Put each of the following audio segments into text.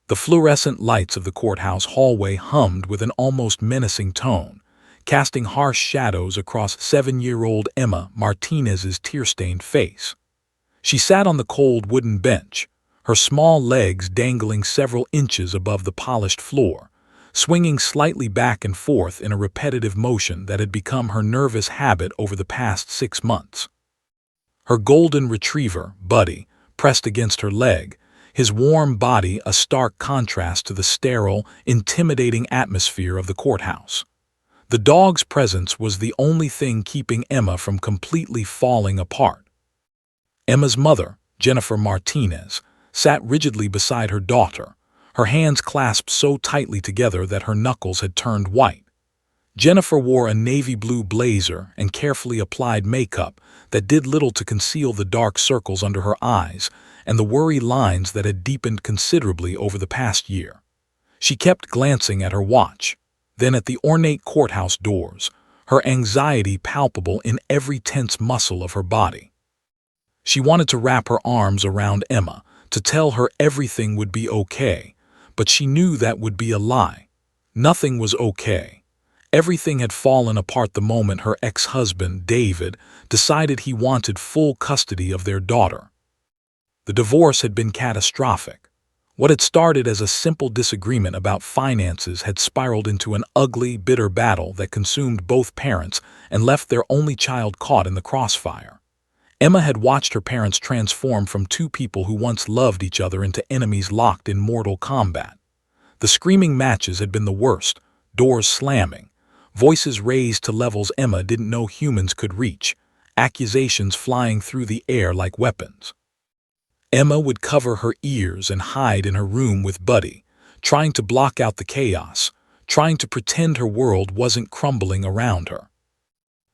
The fluorescent lights of the courthouse hallway hummed with an almost menacing tone, casting harsh shadows across 7-year-old Emma Martinez's tear-stained face. She sat on the cold wooden bench, her small legs dangling several inches above the polished floor, swinging slightly back and forth in a repetitive motion that had become her nervous habit over the past 6 months. Her golden retriever, Buddy, pressed against her leg, his warm body a stark contrast to the sterile, intimidating atmosphere of the courthouse. The dog's presence was the only thing keeping Emma from completely falling apart. Emma's mother, Jennifer Martinez, sat rigidly beside her daughter, her hands clasped so tightly together that her knuckles had turned white. Jennifer wore a navy blue blazer and carefully applied makeup that did little to conceal the dark circles under her eyes and the worry lines that had deepened considerably over the past year. She kept glancing at her watch, then at the ornate courthouse doors, her anxiety palpable in every tense muscle of her body. She wanted to wrap her arms around Emma, to tell her everything would be okay, but she knew that would be a lie. Nothing was okay. Everything had fallen apart the moment her ex-husband, David, decided he wanted full custody of their daughter. The divorce had been catastrophic. What had started as a simple disagreement about finances had spiraled into an ugly, bitter battle that consumed both parents and left their only child caught in the crossfire. Emma had watched her parents transform from two people who once loved each other into enemies locked in mortal combat. The screaming matches had been the worst, doors slamming, voices raised to levels Emma didn't know humans could reach, accusations flying through the air like weapons. Emma would cover her ears and hide in her room with Buddy, trying to block out the chaos, trying to pretend her world wasn't crumbling around her.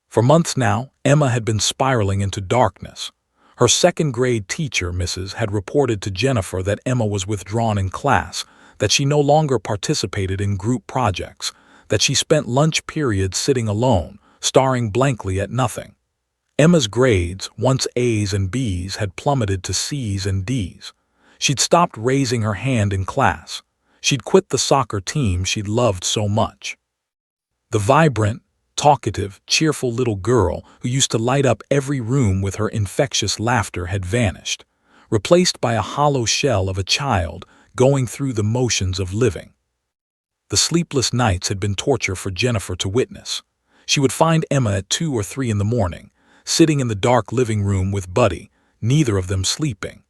For months now, Emma had been spiraling into darkness. Her second-grade teacher, Mrs., had reported to Jennifer that Emma was withdrawn in class, that she no longer participated in group projects, that she spent lunch periods sitting alone, staring blankly at nothing. Emma's grades, once A's and B's, had plummeted to C's and D's. She'd stopped raising her hand in class. She'd quit the soccer team she'd loved so much. The vibrant, talkative, cheerful little girl who used to light up every room with her infectious laughter had vanished, replaced by a hollow shell of a child going through the motions of living. The sleepless nights had been torture for Jennifer to witness. She would find Emma at 2 or 3 in the morning, sitting in the dark living room with Buddy, neither of them sleeping.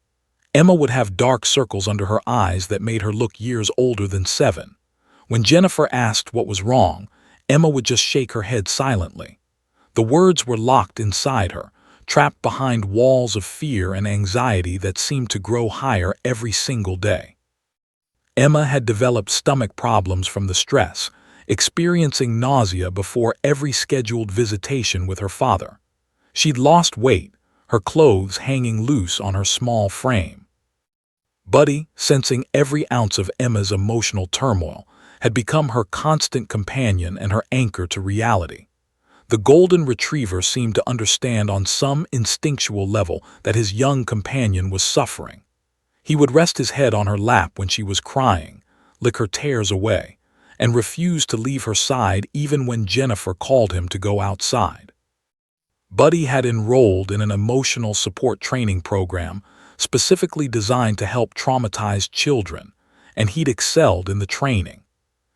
Emma would have dark circles under her eyes that made her look years older than 7. When Jennifer asked what was wrong, Emma would just shake her head silently. The words were locked inside her, trapped behind walls of fear and anxiety that seemed to grow higher every single day. Emma had developed stomach problems from the stress, experiencing nausea before every scheduled visitation with her father. She'd lost weight, her clothes hanging loose on her small frame. Buddy, sensing every ounce of Emma's emotional turmoil, had become her constant companion and her anchor to reality. The golden retriever seemed to understand on some instinctual level that his young companion was suffering. He would rest his head on her lap when she was crying, lick her tears away, and refuse to leave her side even when Jennifer called him to go outside. Buddy had enrolled in an emotional support training program specifically designed to help traumatized children, and he'd excelled in the training.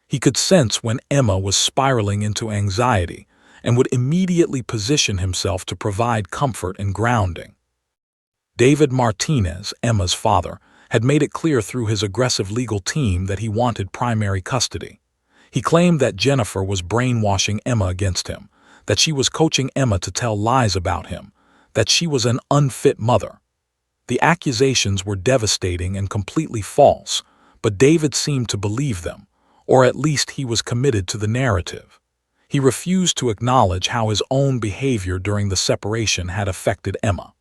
He could sense when Emma was spiraling into anxiety and would immediately position himself to provide comfort and grounding. David Martinez, Emma's father, had made it clear through his aggressive legal team that he wanted primary custody. He claimed that Jennifer was brainwashing Emma against him, that she was coaching Emma to tell lies about him, that she was an unfit mother. The accusations were devastating and completely false, but David seemed to believe them, or at least he was committed to the narrative. He refused to acknowledge how his own behavior during the separation had affected Emma.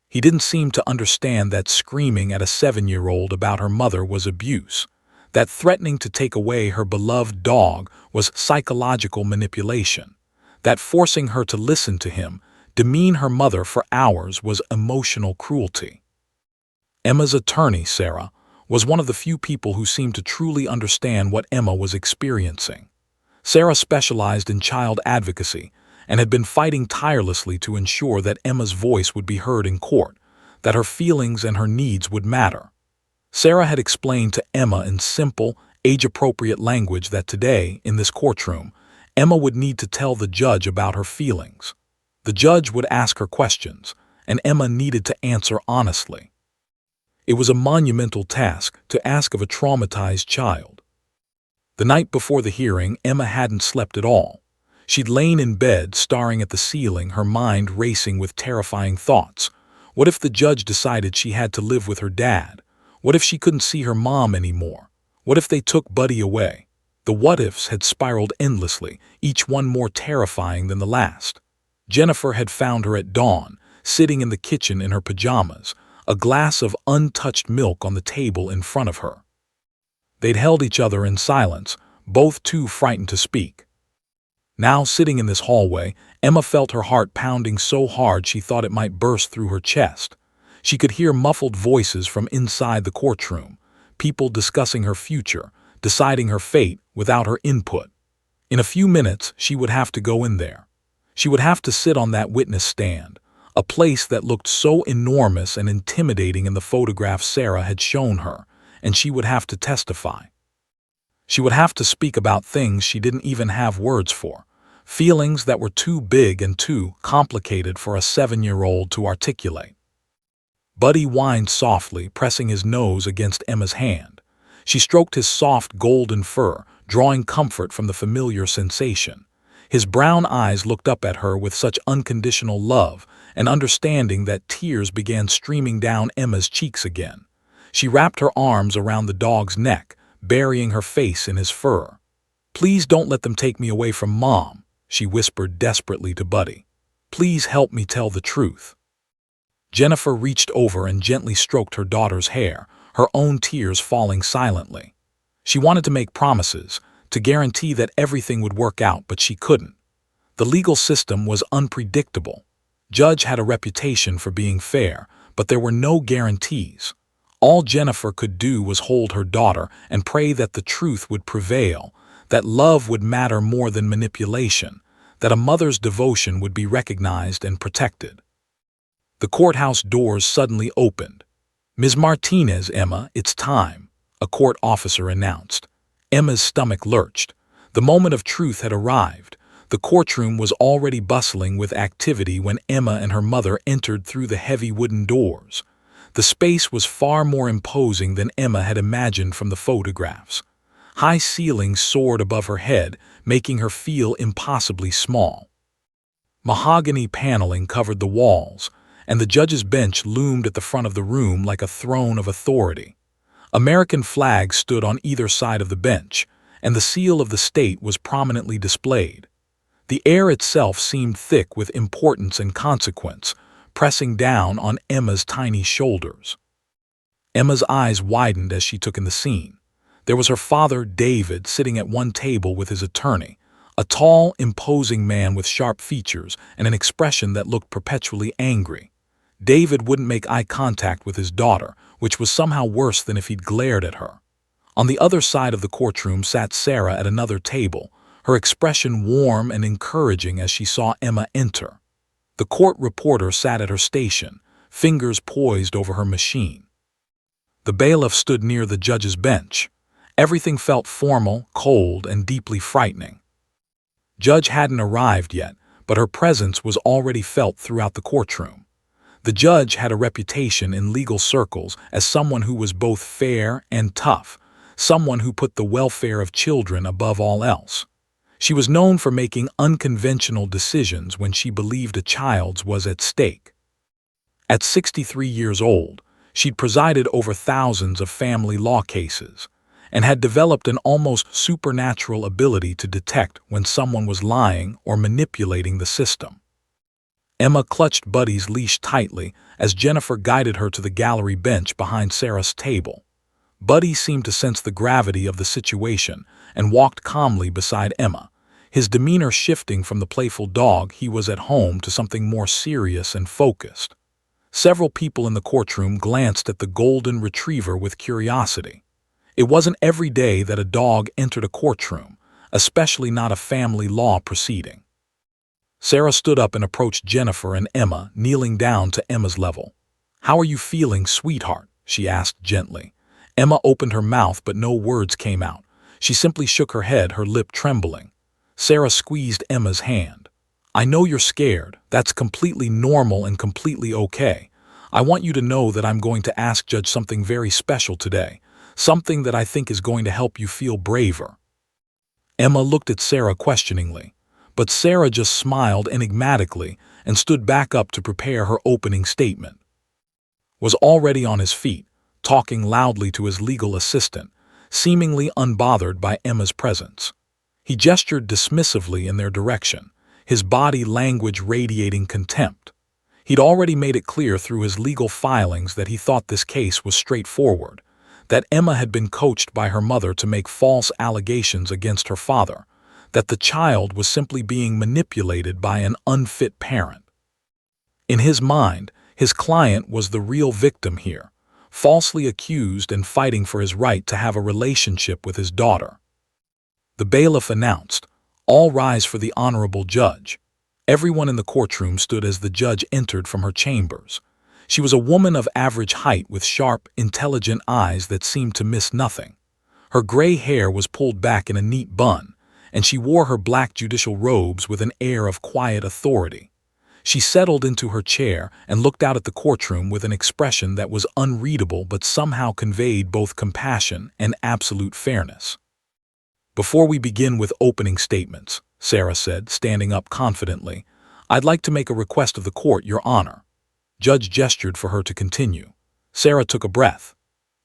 He didn't seem to understand that screaming at a 7-year-old about her mother was abuse, that threatening to take away her beloved dog was psychological manipulation, that forcing her to listen to him, demean her mother for hours was emotional cruelty. Emma's attorney, Sarah, was one of the few people who seemed to truly understand what Emma was experiencing. Sarah specialized in child advocacy and had been fighting tirelessly to ensure that Emma's voice would be heard in court, that her feelings and her needs would matter. Sarah had explained to Emma in simple, age-appropriate language that today, in this courtroom, Emma would need to tell the judge about her feelings. The judge would ask her questions, and Emma needed to answer honestly. It was a monumental task to ask of a traumatized child. The night before the hearing, Emma hadn't slept at all. She'd lain in bed, staring at the ceiling, her mind racing with terrifying thoughts. What if the judge decided she had to live with her dad? What if she couldn't see her mom anymore? What if they took Buddy away? The what-ifs had spiraled endlessly, each one more terrifying than the last. Jennifer had found her at dawn, sitting in the kitchen in her pajamas, a glass of untouched milk on the table in front of her. They'd held each other in silence, both too frightened to speak. Now, sitting in this hallway, Emma felt her heart pounding so hard she thought it might burst through her chest. She could hear muffled voices from inside the courtroom, people discussing her future, deciding her fate without her input. In a few minutes, she would have to go in there. She would have to sit on that witness stand, a place that looked so enormous and intimidating in the photograph Sarah had shown her, and she would have to testify. She would have to speak about things she didn't even have words for, feelings that were too big and too complicated for a 7-year-old to articulate. Buddy whined softly, pressing his nose against Emma's hand. She stroked his soft golden fur, drawing comfort from the familiar sensation. His brown eyes looked up at her with such unconditional love and understanding that tears began streaming down Emma's cheeks again. She wrapped her arms around the dog's neck, burying her face in his fur. "Please don't let them take me away from Mom," she whispered desperately to Buddy. "Please help me tell the truth." Jennifer reached over and gently stroked her daughter's hair, her own tears falling silently. She wanted to make promises, to guarantee that everything would work out, but she couldn't. The legal system was unpredictable. Judge had a reputation for being fair, but there were no guarantees. All Jennifer could do was hold her daughter and pray that the truth would prevail, that love would matter more than manipulation, that a mother's devotion would be recognized and protected. The courthouse doors suddenly opened. "Ms. Martinez, Emma, it's time," a court officer announced. Emma's stomach lurched. The moment of truth had arrived. The courtroom was already bustling with activity when Emma and her mother entered through the heavy wooden doors. The space was far more imposing than Emma had imagined from the photographs. High ceilings soared above her head, making her feel impossibly small. Mahogany paneling covered the walls, and the judge's bench loomed at the front of the room like a throne of authority. American flags stood on either side of the bench, and the seal of the state was prominently displayed. The air itself seemed thick with importance and consequence, pressing down on Emma's tiny shoulders. Emma's eyes widened as she took in the scene. There was her father, David, sitting at one table with his attorney, a tall, imposing man with sharp features and an expression that looked perpetually angry. David wouldn't make eye contact with his daughter, which was somehow worse than if he'd glared at her. On the other side of the courtroom sat Sarah at another table, her expression warm and encouraging as she saw Emma enter. The court reporter sat at her station, fingers poised over her machine. The bailiff stood near the judge's bench. Everything felt formal, cold, and deeply frightening. Judge hadn't arrived yet, but her presence was already felt throughout the courtroom. The judge had a reputation in legal circles as someone who was both fair and tough, someone who put the welfare of children above all else. She was known for making unconventional decisions when she believed a child's was at stake. At 63 years old, she'd presided over thousands of family law cases and had developed an almost supernatural ability to detect when someone was lying or manipulating the system. Emma clutched Buddy's leash tightly as Jennifer guided her to the gallery bench behind Sarah's table. Buddy seemed to sense the gravity of the situation and walked calmly beside Emma, his demeanor shifting from the playful dog he was at home to something more serious and focused. Several people in the courtroom glanced at the golden retriever with curiosity. It wasn't every day that a dog entered a courtroom, especially not a family law proceeding. Sarah stood up and approached Jennifer and Emma, kneeling down to Emma's level. "How are you feeling, sweetheart?" she asked gently. Emma opened her mouth, but no words came out. She simply shook her head, her lip trembling. Sarah squeezed Emma's hand. "I know you're scared. That's completely normal and completely okay. I want you to know that I'm going to ask Judge something very special today, something that I think is going to help you feel braver." Emma looked at Sarah questioningly, but Sarah just smiled enigmatically and stood back up to prepare her opening statement. Was already on his feet, talking loudly to his legal assistant, seemingly unbothered by Emma's presence. He gestured dismissively in their direction, his body language radiating contempt. He'd already made it clear through his legal filings that he thought this case was straightforward, that Emma had been coached by her mother to make false allegations against her father, that the child was simply being manipulated by an unfit parent. In his mind, his client was the real victim here, falsely accused and fighting for his right to have a relationship with his daughter. The bailiff announced, "All rise for the honorable judge." Everyone in the courtroom stood as the judge entered from her chambers. She was a woman of average height with sharp, intelligent eyes that seemed to miss nothing. Her gray hair was pulled back in a neat bun, and she wore her black judicial robes with an air of quiet authority. She settled into her chair and looked out at the courtroom with an expression that was unreadable but somehow conveyed both compassion and absolute fairness. "Before we begin with opening statements," Sarah said, standing up confidently, "I'd like to make a request of the court, Your Honor." Judge gestured for her to continue. Sarah took a breath.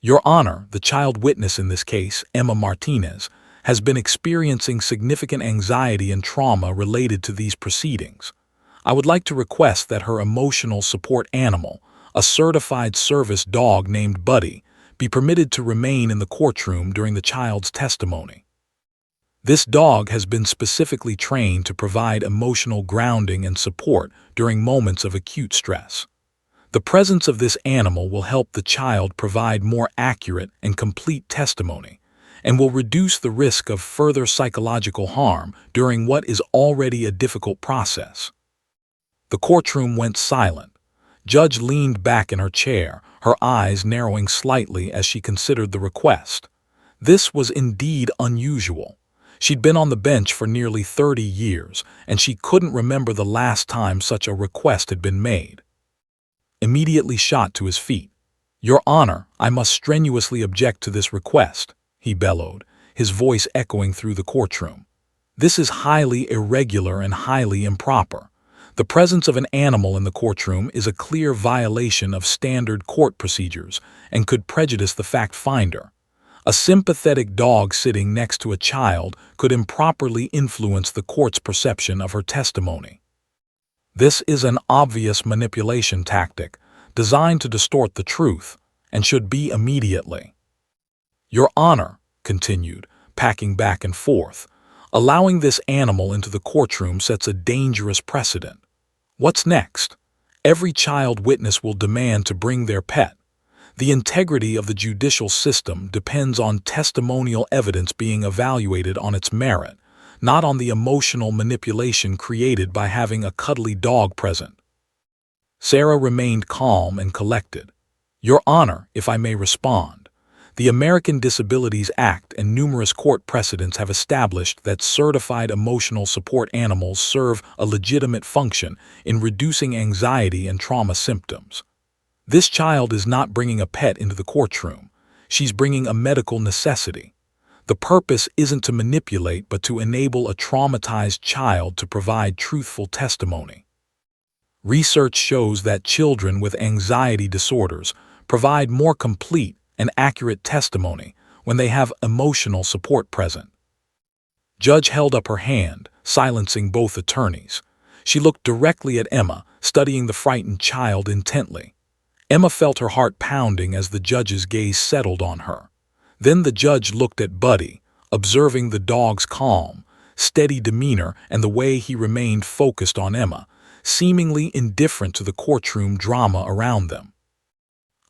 "Your Honor, the child witness in this case, Emma Martinez, has been experiencing significant anxiety and trauma related to these proceedings. I would like to request that her emotional support animal, a certified service dog named Buddy, be permitted to remain in the courtroom during the child's testimony. This dog has been specifically trained to provide emotional grounding and support during moments of acute stress. The presence of this animal will help the child provide more accurate and complete testimony, and will reduce the risk of further psychological harm during what is already a difficult process." The courtroom went silent. Judge leaned back in her chair, her eyes narrowing slightly as she considered the request. This was indeed unusual. She'd been on the bench for nearly 30 years, and she couldn't remember the last time such a request had been made. Immediately shot to his feet. "Your Honor, I must strenuously object to this request," he bellowed, his voice echoing through the courtroom. "This is highly irregular and highly improper. The presence of an animal in the courtroom is a clear violation of standard court procedures and could prejudice the fact finder. A sympathetic dog sitting next to a child could improperly influence the court's perception of her testimony. This is an obvious manipulation tactic designed to distort the truth and should be immediately." "Your Honor," continued, packing back and forth, "allowing this animal into the courtroom sets a dangerous precedent. What's next? Every child witness will demand to bring their pet. The integrity of the judicial system depends on testimonial evidence being evaluated on its merit, not on the emotional manipulation created by having a cuddly dog present." Sarah remained calm and collected. "Your Honor, if I may respond, the American Disabilities Act and numerous court precedents have established that certified emotional support animals serve a legitimate function in reducing anxiety and trauma symptoms. This child is not bringing a pet into the courtroom. She's bringing a medical necessity. The purpose isn't to manipulate but to enable a traumatized child to provide truthful testimony. Research shows that children with anxiety disorders provide more complete and accurate testimony when they have emotional support present." Judge held up her hand, silencing both attorneys. She looked directly at Emma, studying the frightened child intently. Emma felt her heart pounding as the judge's gaze settled on her. Then the judge looked at Buddy, observing the dog's calm, steady demeanor and the way he remained focused on Emma, seemingly indifferent to the courtroom drama around them.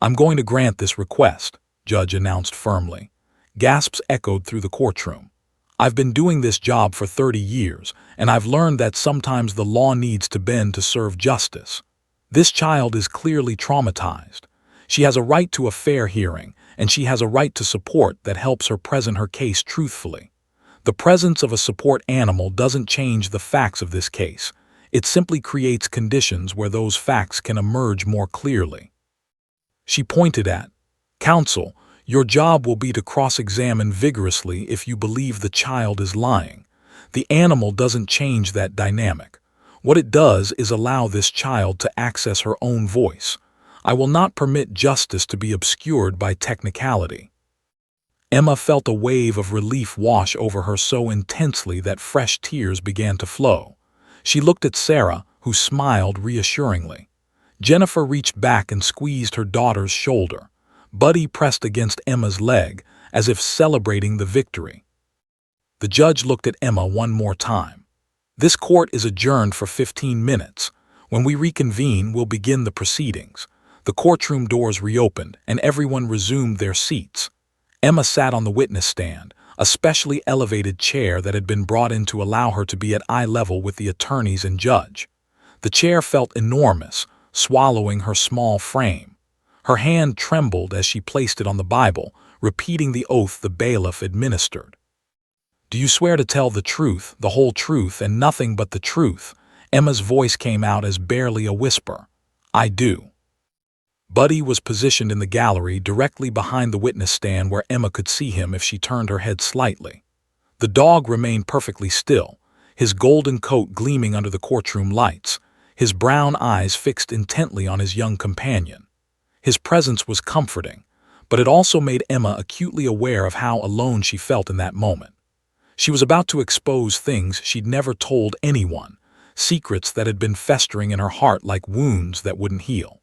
"I'm going to grant this request," Judge announced firmly. Gasps echoed through the courtroom. "I've been doing this job for 30 years, and I've learned that sometimes the law needs to bend to serve justice. This child is clearly traumatized. She has a right to a fair hearing, and she has a right to support that helps her present her case truthfully. The presence of a support animal doesn't change the facts of this case. It simply creates conditions where those facts can emerge more clearly." She pointed at, "Counsel, your job will be to cross-examine vigorously if you believe the child is lying. The animal doesn't change that dynamic. What it does is allow this child to access her own voice. I will not permit justice to be obscured by technicality." Emma felt a wave of relief wash over her so intensely that fresh tears began to flow. She looked at Sarah, who smiled reassuringly. Jennifer reached back and squeezed her daughter's shoulder. Buddy pressed against Emma's leg, as if celebrating the victory. The judge looked at Emma one more time. "This court is adjourned for 15 minutes. When we reconvene, we'll begin the proceedings." The courtroom doors reopened, and everyone resumed their seats. Emma sat on the witness stand, a specially elevated chair that had been brought in to allow her to be at eye level with the attorneys and judge. The chair felt enormous, swallowing her small frame. Her hand trembled as she placed it on the Bible, repeating the oath the bailiff administered. "Do you swear to tell the truth, the whole truth, and nothing but the truth?" Emma's voice came out as barely a whisper. "I do." Buddy was positioned in the gallery directly behind the witness stand where Emma could see him if she turned her head slightly. The dog remained perfectly still, his golden coat gleaming under the courtroom lights, his brown eyes fixed intently on his young companion. His presence was comforting, but it also made Emma acutely aware of how alone she felt in that moment. She was about to expose things she'd never told anyone, secrets that had been festering in her heart like wounds that wouldn't heal.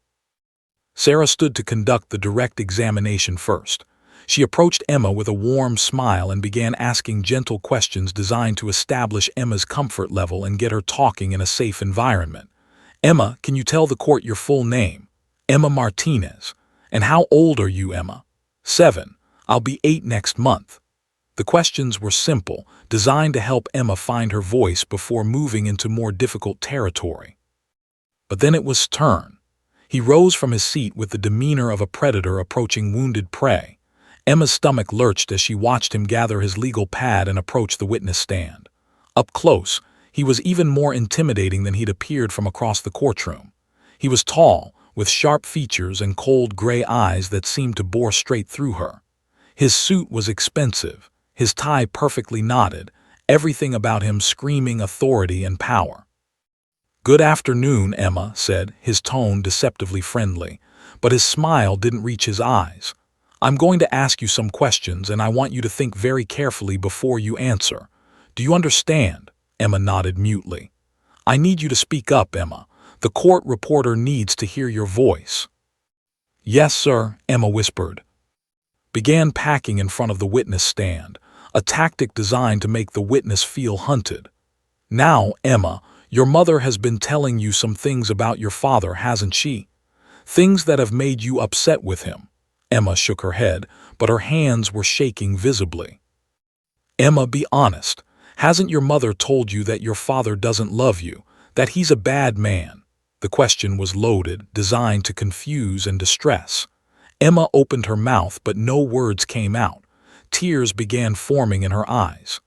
Sarah stood to conduct the direct examination first. She approached Emma with a warm smile and began asking gentle questions designed to establish Emma's comfort level and get her talking in a safe environment. "Emma, can you tell the court your full name?" "Emma Martinez." "And how old are you, Emma?" 7. "I'll be 8 next month." The questions were simple, designed to help Emma find her voice before moving into more difficult territory. But then it was turn. He rose from his seat with the demeanor of a predator approaching wounded prey. Emma's stomach lurched as she watched him gather his legal pad and approach the witness stand. Up close, he was even more intimidating than he'd appeared from across the courtroom. He was tall, with sharp features and cold gray eyes that seemed to bore straight through her. His suit was expensive, his tie perfectly knotted, everything about him screaming authority and power. "Good afternoon," Emma said, his tone deceptively friendly, but his smile didn't reach his eyes. "I'm going to ask you some questions, and I want you to think very carefully before you answer. Do you understand?" Emma nodded mutely. "I need you to speak up, Emma. The court reporter needs to hear your voice." "Yes, sir," Emma whispered. Began packing in front of the witness stand, a tactic designed to make the witness feel hunted. "Now, Emma, your mother has been telling you some things about your father, hasn't she? Things that have made you upset with him." Emma shook her head, but her hands were shaking visibly. "Emma, be honest. Hasn't your mother told you that your father doesn't love you, that he's a bad man?" The question was loaded, designed to confuse and distress. Emma opened her mouth, but no words came out. Tears began forming in her eyes.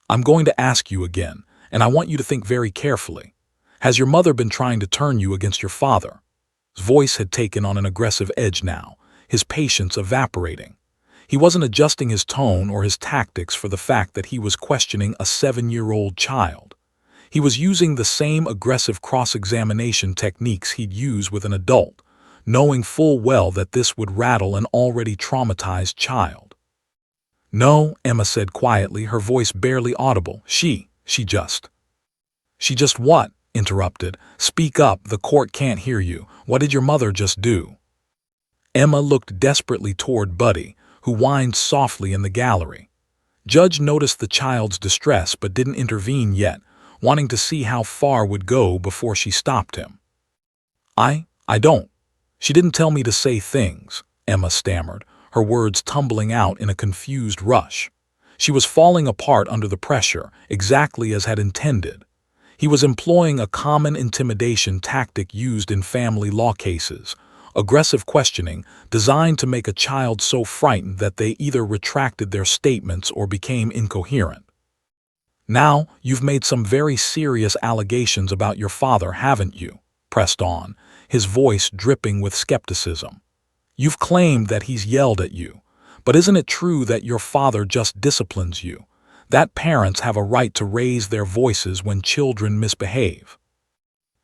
"I'm going to ask you again, and I want you to think very carefully. Has your mother been trying to turn you against your father?" His voice had taken on an aggressive edge now, his patience evaporating. He wasn't adjusting his tone or his tactics for the fact that he was questioning a 7-year-old child. He was using the same aggressive cross-examination techniques he'd use with an adult, knowing full well that this would rattle an already traumatized child. "No," Emma said quietly, her voice barely audible. She just... "She just what?" interrupted. "Speak up, the court can't hear you. What did your mother just do?" Emma looked desperately toward Buddy, who whined softly in the gallery. Judge noticed the child's distress but didn't intervene yet, wanting to see how far would go before she stopped him. I don't. She didn't tell me to say things, Emma stammered, her words tumbling out in a confused rush. She was falling apart under the pressure, exactly as had intended. He was employing a common intimidation tactic used in family law cases, aggressive questioning designed to make a child so frightened that they either retracted their statements or became incoherent. Now, you've made some very serious allegations about your father, haven't you? Pressed on, his voice dripping with skepticism. You've claimed that he's yelled at you, but isn't it true that your father just disciplines you? That parents have a right to raise their voices when children misbehave.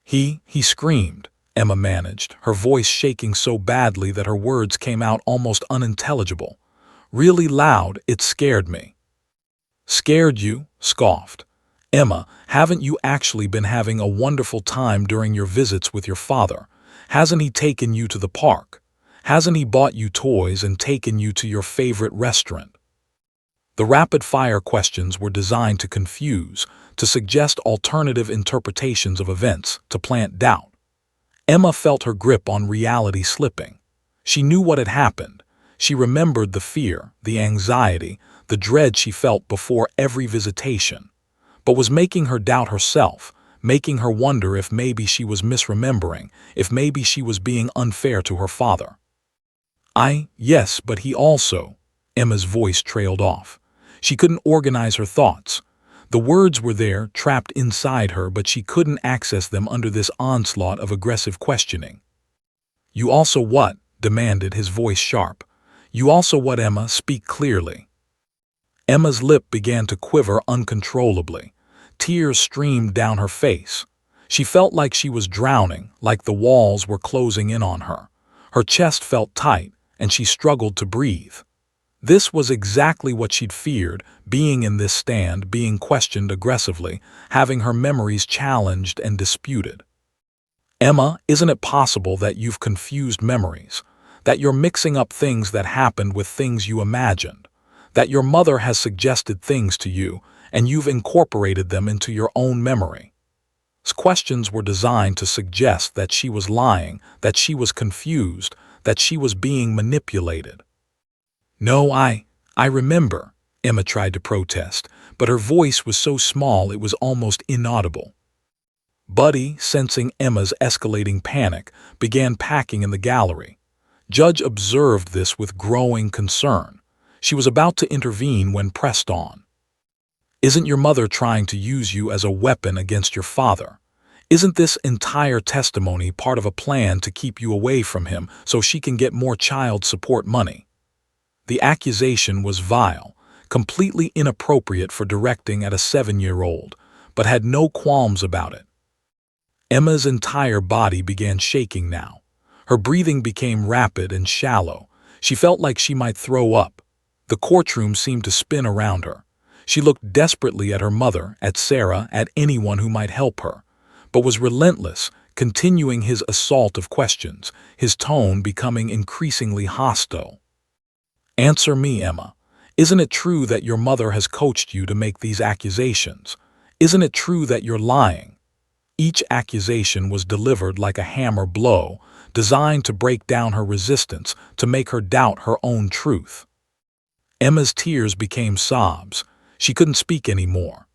He screamed, Emma managed, her voice shaking so badly that her words came out almost unintelligible. Really loud, it scared me. Scared you? Scoffed. Emma, haven't you actually been having a wonderful time during your visits with your father? Hasn't he taken you to the park? Hasn't he bought you toys and taken you to your favorite restaurant? The rapid-fire questions were designed to confuse, to suggest alternative interpretations of events, to plant doubt. Emma felt her grip on reality slipping. She knew what had happened. She remembered the fear, the anxiety, the dread she felt before every visitation, but was making her doubt herself, making her wonder if maybe she was misremembering, if maybe she was being unfair to her father. Yes, but he also. Emma's voice trailed off. She couldn't organize her thoughts. The words were there, trapped inside her, but she couldn't access them under this onslaught of aggressive questioning. You also what? Demanded, his voice sharp. You also what, Emma? Speak clearly. Emma's lip began to quiver uncontrollably. Tears streamed down her face. She felt like she was drowning, like the walls were closing in on her. Her chest felt tight, and she struggled to breathe. This was exactly what she'd feared, being in this stand, being questioned aggressively, having her memories challenged and disputed. Emma, isn't it possible that you've confused memories? That you're mixing up things that happened with things you imagined? That your mother has suggested things to you, and you've incorporated them into your own memory? Questions were designed to suggest that she was lying, that she was confused, that she was being manipulated. No, I remember, Emma tried to protest, but her voice was so small it was almost inaudible. Buddy, sensing Emma's escalating panic, began packing in the gallery. Judge observed this with growing concern. She was about to intervene when pressed on. Isn't your mother trying to use you as a weapon against your father? Isn't this entire testimony part of a plan to keep you away from him so she can get more child support money? The accusation was vile, completely inappropriate for directing at a 7-year-old, but had no qualms about it. Emma's entire body began shaking now. Her breathing became rapid and shallow. She felt like she might throw up. The courtroom seemed to spin around her. She looked desperately at her mother, at Sarah, at anyone who might help her, but was relentless, continuing his assault of questions, his tone becoming increasingly hostile. Answer me, Emma. Isn't it true that your mother has coached you to make these accusations? Isn't it true that you're lying? Each accusation was delivered like a hammer blow, designed to break down her resistance, to make her doubt her own truth. Emma's tears became sobs. She couldn't speak anymore.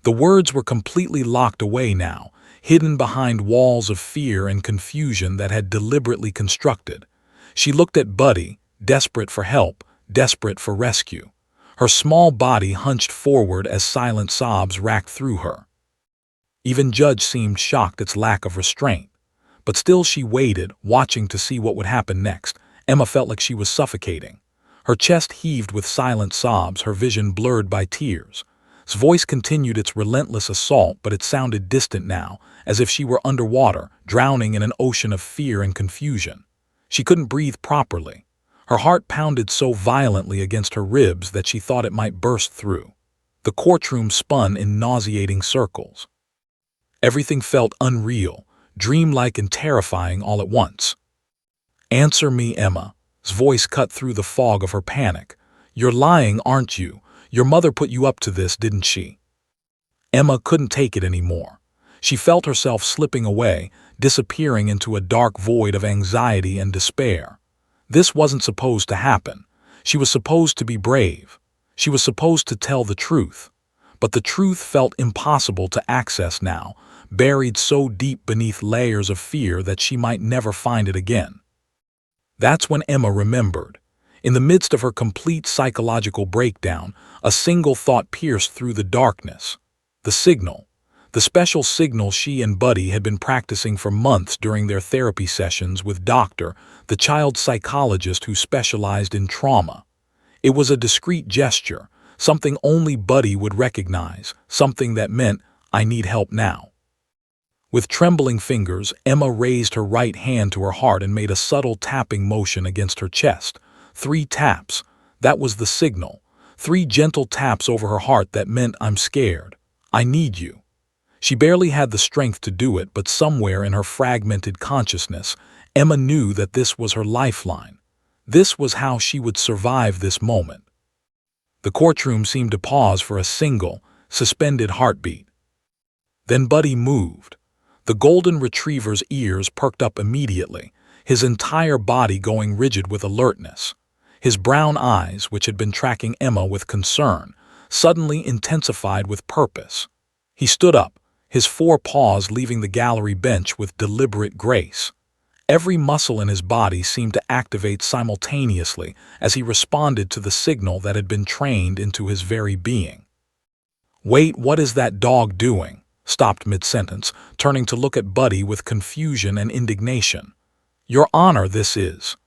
The words were completely locked away now, hidden behind walls of fear and confusion that had deliberately constructed. She looked at Buddy, desperate for help, desperate for rescue. Her small body hunched forward as silent sobs racked through her. Even Judge seemed shocked at its lack of restraint. But still she waited, watching to see what would happen next. Emma felt like she was suffocating. Her chest heaved with silent sobs, her vision blurred by tears. His voice continued its relentless assault, but it sounded distant now, as if she were underwater, drowning in an ocean of fear and confusion. She couldn't breathe properly. Her heart pounded so violently against her ribs that she thought it might burst through. The courtroom spun in nauseating circles. Everything felt unreal, dreamlike and terrifying all at once. Answer me, Emma. His voice cut through the fog of her panic. You're lying, aren't you? Your mother put you up to this, didn't she? Emma couldn't take it anymore. She felt herself slipping away, disappearing into a dark void of anxiety and despair. This wasn't supposed to happen. She was supposed to be brave. She was supposed to tell the truth. But the truth felt impossible to access now, buried so deep beneath layers of fear that she might never find it again. That's when Emma remembered. In the midst of her complete psychological breakdown, a single thought pierced through the darkness. The signal. The special signal she and Buddy had been practicing for months during their therapy sessions with Dr., the child psychologist who specialized in trauma. It was a discreet gesture, something only Buddy would recognize, something that meant, "I need help now." With trembling fingers, Emma raised her right hand to her heart and made a subtle tapping motion against her chest. 3 taps. That was the signal. 3 gentle taps over her heart that meant, "I'm scared. I need you." She barely had the strength to do it, but somewhere in her fragmented consciousness, Emma knew that this was her lifeline. This was how she would survive this moment. The courtroom seemed to pause for a single, suspended heartbeat. Then Buddy moved. The golden retriever's ears perked up immediately, his entire body going rigid with alertness. His brown eyes, which had been tracking Emma with concern, suddenly intensified with purpose. He stood up, his 4 paws leaving the gallery bench with deliberate grace. Every muscle in his body seemed to activate simultaneously as he responded to the signal that had been trained into his very being. "Wait, what is that dog doing?" Stopped mid-sentence, turning to look at Buddy with confusion and indignation. "Your Honor, this is—"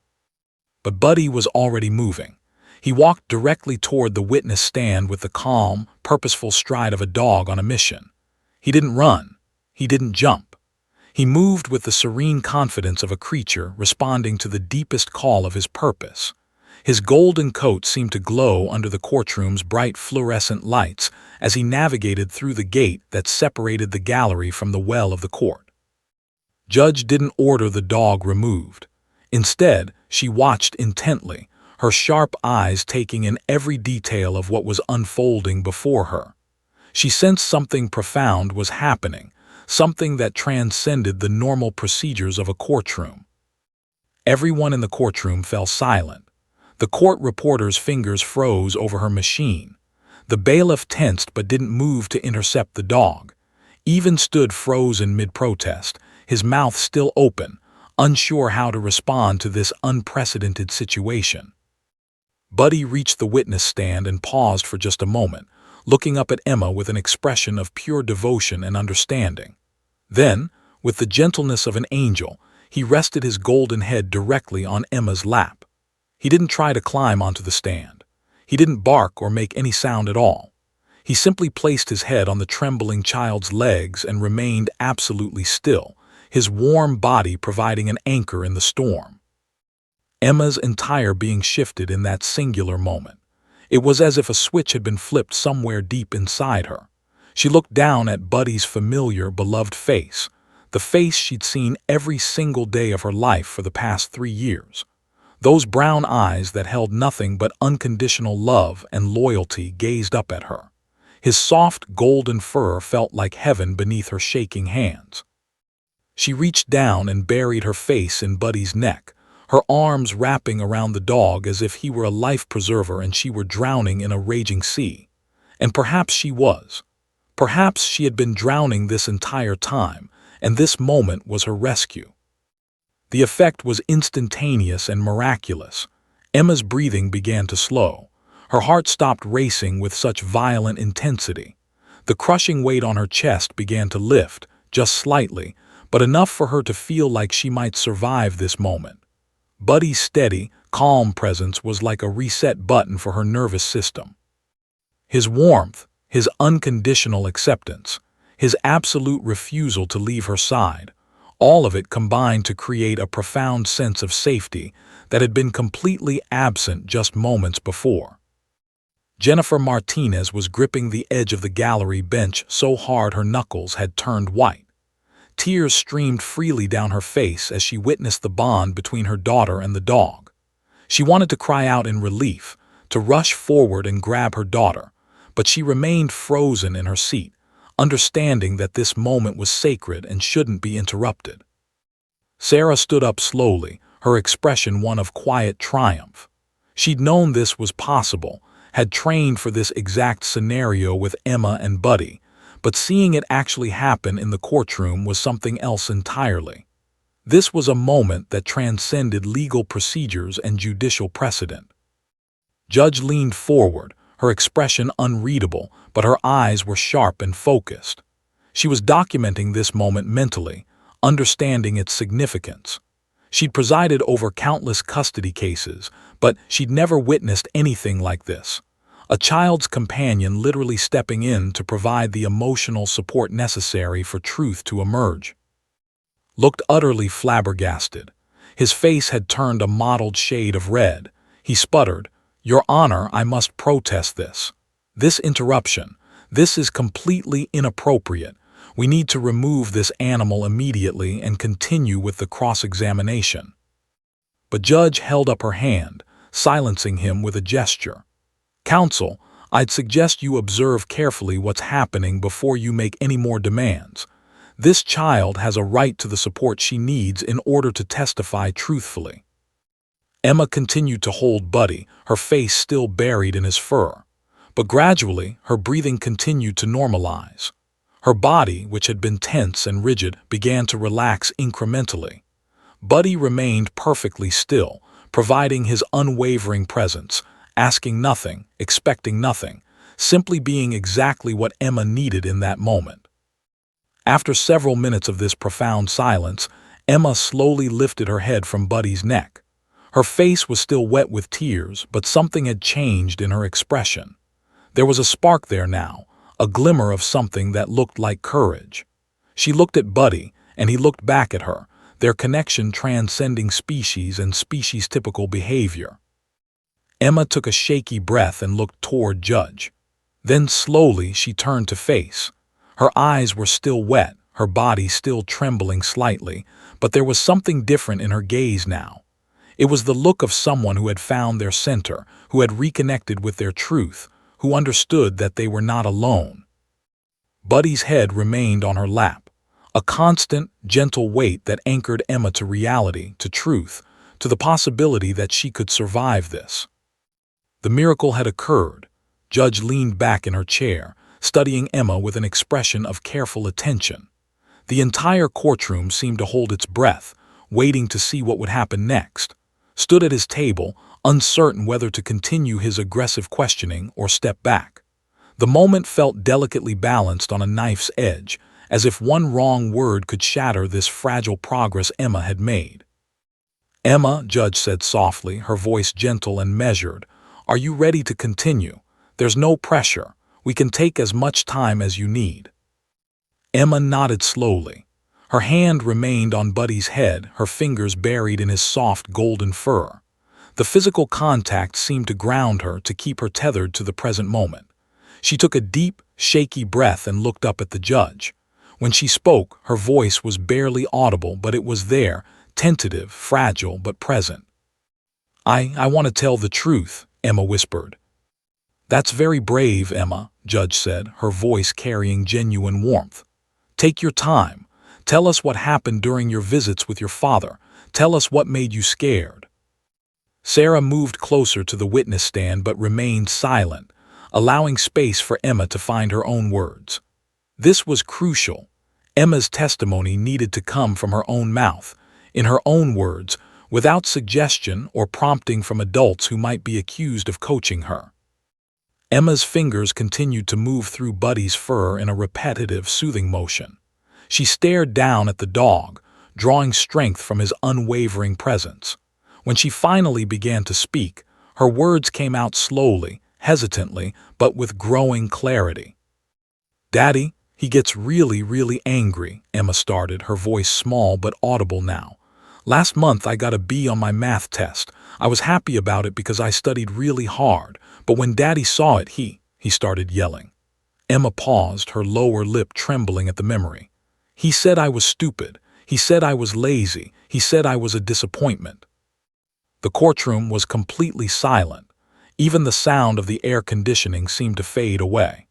But Buddy was already moving. He walked directly toward the witness stand with the calm, purposeful stride of a dog on a mission. He didn't run. He didn't jump. He moved with the serene confidence of a creature responding to the deepest call of his purpose. His golden coat seemed to glow under the courtroom's bright fluorescent lights as he navigated through the gate that separated the gallery from the well of the court. Judge didn't order the dog removed. Instead, she watched intently, her sharp eyes taking in every detail of what was unfolding before her. She sensed something profound was happening, something that transcended the normal procedures of a courtroom. Everyone in the courtroom fell silent. The court reporter's fingers froze over her machine. The bailiff tensed but didn't move to intercept the dog. Even stood frozen mid-protest, his mouth still open, unsure how to respond to this unprecedented situation. Buddy reached the witness stand and paused for just a moment, looking up at Emma with an expression of pure devotion and understanding. Then, with the gentleness of an angel, he rested his golden head directly on Emma's lap. He didn't try to climb onto the stand. He didn't bark or make any sound at all. He simply placed his head on the trembling child's legs and remained absolutely still, his warm body providing an anchor in the storm. Emma's entire being shifted in that singular moment. It was as if a switch had been flipped somewhere deep inside her. She looked down at Buddy's familiar, beloved face, the face she'd seen every single day of her life for the past 3 years. Those brown eyes that held nothing but unconditional love and loyalty gazed up at her. His soft, golden fur felt like heaven beneath her shaking hands. She reached down and buried her face in Buddy's neck, her arms wrapping around the dog as if he were a life preserver and she were drowning in a raging sea. And perhaps she was. Perhaps she had been drowning this entire time, and this moment was her rescue. The effect was instantaneous and miraculous. Emma's breathing began to slow. Her heart stopped racing with such violent intensity. The crushing weight on her chest began to lift, just slightly, but enough for her to feel like she might survive this moment. Buddy's steady, calm presence was like a reset button for her nervous system. His warmth, his unconditional acceptance, his absolute refusal to leave her side, all of it combined to create a profound sense of safety that had been completely absent just moments before. Jennifer Martinez was gripping the edge of the gallery bench so hard her knuckles had turned white. Tears streamed freely down her face as she witnessed the bond between her daughter and the dog. She wanted to cry out in relief, to rush forward and grab her daughter, but she remained frozen in her seat, understanding that this moment was sacred and shouldn't be interrupted. Sarah stood up slowly, her expression one of quiet triumph. She'd known this was possible, had trained for this exact scenario with Emma and Buddy, but seeing it actually happen in the courtroom was something else entirely. This was a moment that transcended legal procedures and judicial precedent. Judge leaned forward, her expression unreadable, but her eyes were sharp and focused. She was documenting this moment mentally, understanding its significance. She'd presided over countless custody cases, but she'd never witnessed anything like this. A child's companion literally stepping in to provide the emotional support necessary for truth to emerge. Looked utterly flabbergasted. His face had turned a mottled shade of red. He sputtered, "Your Honor, I must protest this. This interruption, this is completely inappropriate. We need to remove this animal immediately and continue with the cross-examination." But Judge held up her hand, silencing him with a gesture. "Counsel, I'd suggest you observe carefully what's happening before you make any more demands. This child has a right to the support she needs in order to testify truthfully." Emma continued to hold Buddy, her face still buried in his fur. But gradually, her breathing continued to normalize. Her body, which had been tense and rigid, began to relax incrementally. Buddy remained perfectly still, providing his unwavering presence, asking nothing, expecting nothing, simply being exactly what Emma needed in that moment. After several minutes of this profound silence, Emma slowly lifted her head from Buddy's neck. Her face was still wet with tears, but something had changed in her expression. There was a spark there now, a glimmer of something that looked like courage. She looked at Buddy, and he looked back at her, their connection transcending species and species-typical behavior. Emma took a shaky breath and looked toward Judge. Then slowly she turned to face. Her eyes were still wet, her body still trembling slightly, but there was something different in her gaze now. It was the look of someone who had found their center, who had reconnected with their truth, who understood that they were not alone. Buddy's head remained on her lap, a constant, gentle weight that anchored Emma to reality, to truth, to the possibility that she could survive this. The miracle had occurred. Judge leaned back in her chair, studying Emma with an expression of careful attention. The entire courtroom seemed to hold its breath, waiting to see what would happen next. Stood at his table, uncertain whether to continue his aggressive questioning or step back. The moment felt delicately balanced on a knife's edge, as if one wrong word could shatter this fragile progress Emma had made. "Emma," Judge said softly, her voice gentle and measured, "are you ready to continue? There's no pressure. We can take as much time as you need." Emma nodded slowly. Her hand remained on Buddy's head, her fingers buried in his soft golden fur. The physical contact seemed to ground her, to keep her tethered to the present moment. She took a deep, shaky breath and looked up at the judge. When she spoke, her voice was barely audible, but it was there, tentative, fragile, but present. I want to tell the truth," Emma whispered. "That's very brave, Emma," Judge said, her voice carrying genuine warmth. "Take your time. Tell us what happened during your visits with your father. Tell us what made you scared." Sarah moved closer to the witness stand but remained silent, allowing space for Emma to find her own words. This was crucial. Emma's testimony needed to come from her own mouth, in her own words, without suggestion or prompting from adults who might be accused of coaching her. Emma's fingers continued to move through Buddy's fur in a repetitive, soothing motion. She stared down at the dog, drawing strength from his unwavering presence. When she finally began to speak, her words came out slowly, hesitantly, but with growing clarity. "Daddy, he gets really angry," Emma started, her voice small but audible now. "Last month I got a B on my math test. I was happy about it because I studied really hard, but when Daddy saw it, he started yelling." Emma paused, her lower lip trembling at the memory. "He said I was stupid. He said I was lazy. He said I was a disappointment." The courtroom was completely silent. Even the sound of the air conditioning seemed to fade away.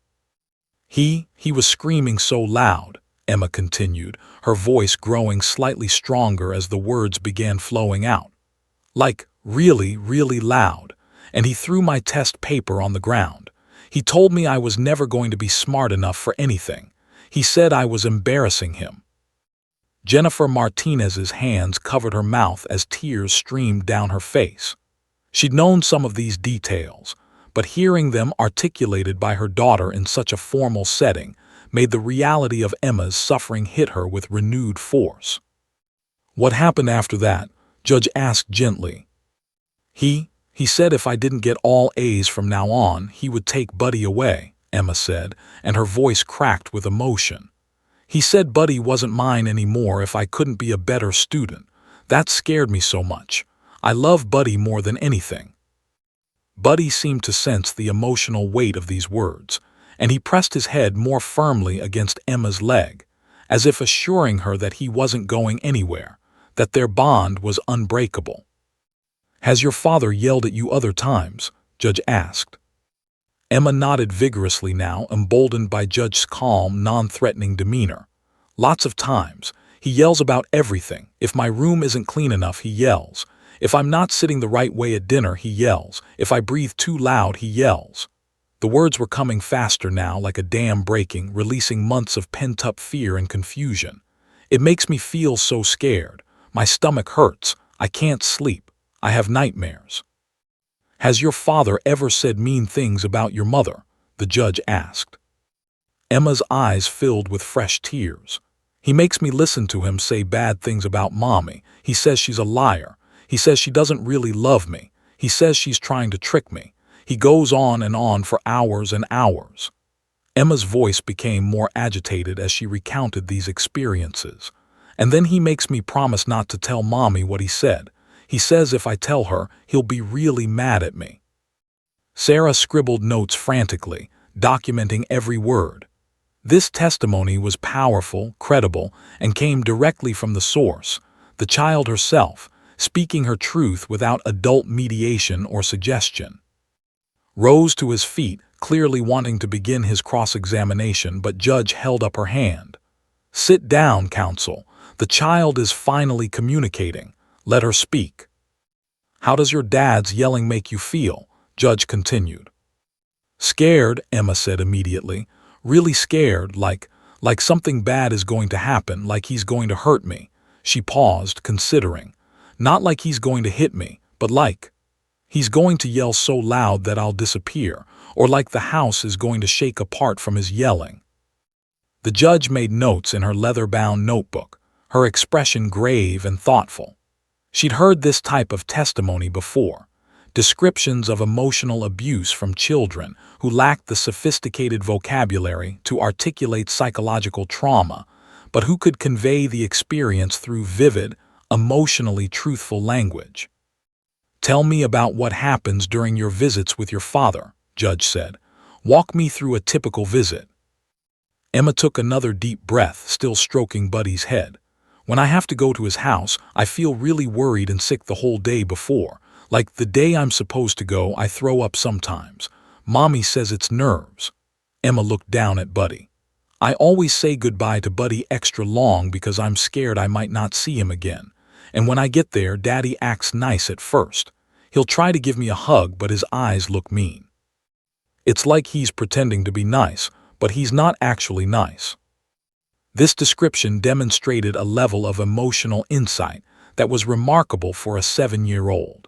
He was screaming so loud, Emma continued, her voice growing slightly stronger as the words began flowing out. Like, really, really loud, and he threw my test paper on the ground. He told me I was never going to be smart enough for anything. He said I was embarrassing him. Jennifer Martinez's hands covered her mouth as tears streamed down her face. She'd known some of these details, but hearing them articulated by her daughter in such a formal setting made the reality of Emma's suffering hit her with renewed force. "What happened after that?" Judge asked gently. He said if I didn't get all A's from now on, he would take Buddy away," Emma said, and her voice cracked with emotion. "He said Buddy wasn't mine anymore if I couldn't be a better student. That scared me so much. I love Buddy more than anything." Buddy seemed to sense the emotional weight of these words, and he pressed his head more firmly against Emma's leg, as if assuring her that he wasn't going anywhere, that their bond was unbreakable. "Has your father yelled at you other times?" Judge asked. Emma nodded vigorously now, emboldened by Judge's calm, non-threatening demeanor. "Lots of times. He yells about everything. If my room isn't clean enough, he yells. If I'm not sitting the right way at dinner, he yells. If I breathe too loud, he yells." The words were coming faster now, like a dam breaking, releasing months of pent-up fear and confusion. "It makes me feel so scared. My stomach hurts. I can't sleep. I have nightmares." "Has your father ever said mean things about your mother?" the judge asked. Emma's eyes filled with fresh tears. "He makes me listen to him say bad things about Mommy. He says she's a liar. He says she doesn't really love me. He says she's trying to trick me. He goes on and on for hours and hours." Emma's voice became more agitated as she recounted these experiences. "And then he makes me promise not to tell Mommy what he said. He says if I tell her, he'll be really mad at me." Sarah scribbled notes frantically, documenting every word. This testimony was powerful, credible, and came directly from the source, the child herself, speaking her truth without adult mediation or suggestion. Rose to his feet, clearly wanting to begin his cross-examination, but Judge held up her hand. "Sit down, counsel. The child is finally communicating. Let her speak." "How does your dad's yelling make you feel?" Judge continued. "Scared," Emma said immediately. "Really scared, like something bad is going to happen, like he's going to hurt me." She paused, considering. "Not like he's going to hit me, but like he's going to yell so loud that I'll disappear, or like the house is going to shake apart from his yelling." The judge made notes in her leather-bound notebook, her expression grave and thoughtful. She'd heard this type of testimony before, descriptions of emotional abuse from children who lacked the sophisticated vocabulary to articulate psychological trauma, but who could convey the experience through vivid, emotionally truthful language. "Tell me about what happens during your visits with your father," Judge said. "Walk me through a typical visit." Emma took another deep breath, still stroking Buddy's head. "When I have to go to his house, I feel really worried and sick the whole day before. Like the day I'm supposed to go, I throw up sometimes. Mommy says it's nerves." Emma looked down at Buddy. "I always say goodbye to Buddy extra long because I'm scared I might not see him again. And when I get there, Daddy acts nice at first. He'll try to give me a hug, but his eyes look mean. It's like he's pretending to be nice, but he's not actually nice." This description demonstrated a level of emotional insight that was remarkable for a 7-year-old.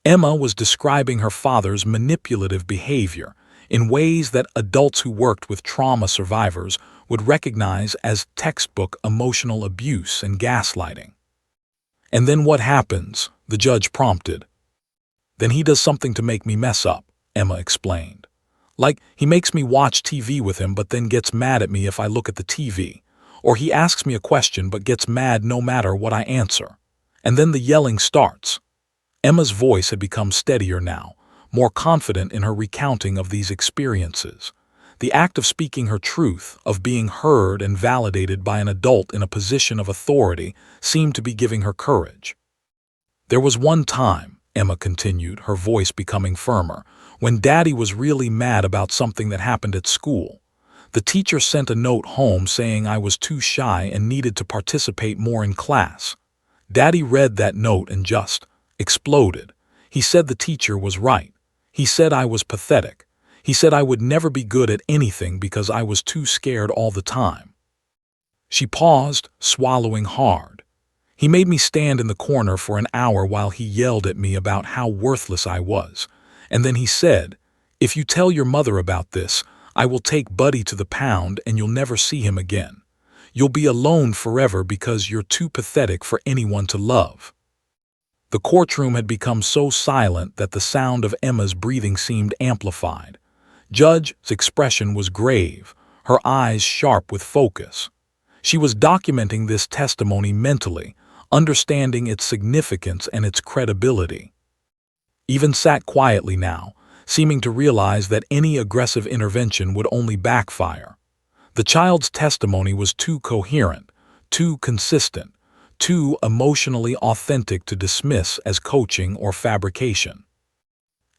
Emma was describing her father's manipulative behavior in ways that adults who worked with trauma survivors would recognize as textbook emotional abuse and gaslighting. "And then what happens?" the judge prompted. "Then he does something to make me mess up," Emma explained. "Like, he makes me watch TV with him but then gets mad at me if I look at the TV. Or he asks me a question but gets mad no matter what I answer. And then the yelling starts." Emma's voice had become steadier now, more confident in her recounting of these experiences. The act of speaking her truth, of being heard and validated by an adult in a position of authority, seemed to be giving her courage. "There was one time," Emma continued, her voice becoming firmer, "when Daddy was really mad about something that happened at school. The teacher sent a note home saying I was too shy and needed to participate more in class. Daddy read that note and just exploded. He said the teacher was right. He said I was pathetic. He said I would never be good at anything because I was too scared all the time. She paused, swallowing hard. He made me stand in the corner for an hour while he yelled at me about how worthless I was. And then he said, "If you tell your mother about this, I will take Buddy to the pound and you'll never see him again. You'll be alone forever because you're too pathetic for anyone to love." The courtroom had become so silent that the sound of Emma's breathing seemed amplified. Judge's expression was grave, her eyes sharp with focus. She was documenting this testimony mentally, understanding its significance and its credibility. Even sat quietly now, seeming to realize that any aggressive intervention would only backfire. The child's testimony was too coherent, too consistent, too emotionally authentic to dismiss as coaching or fabrication.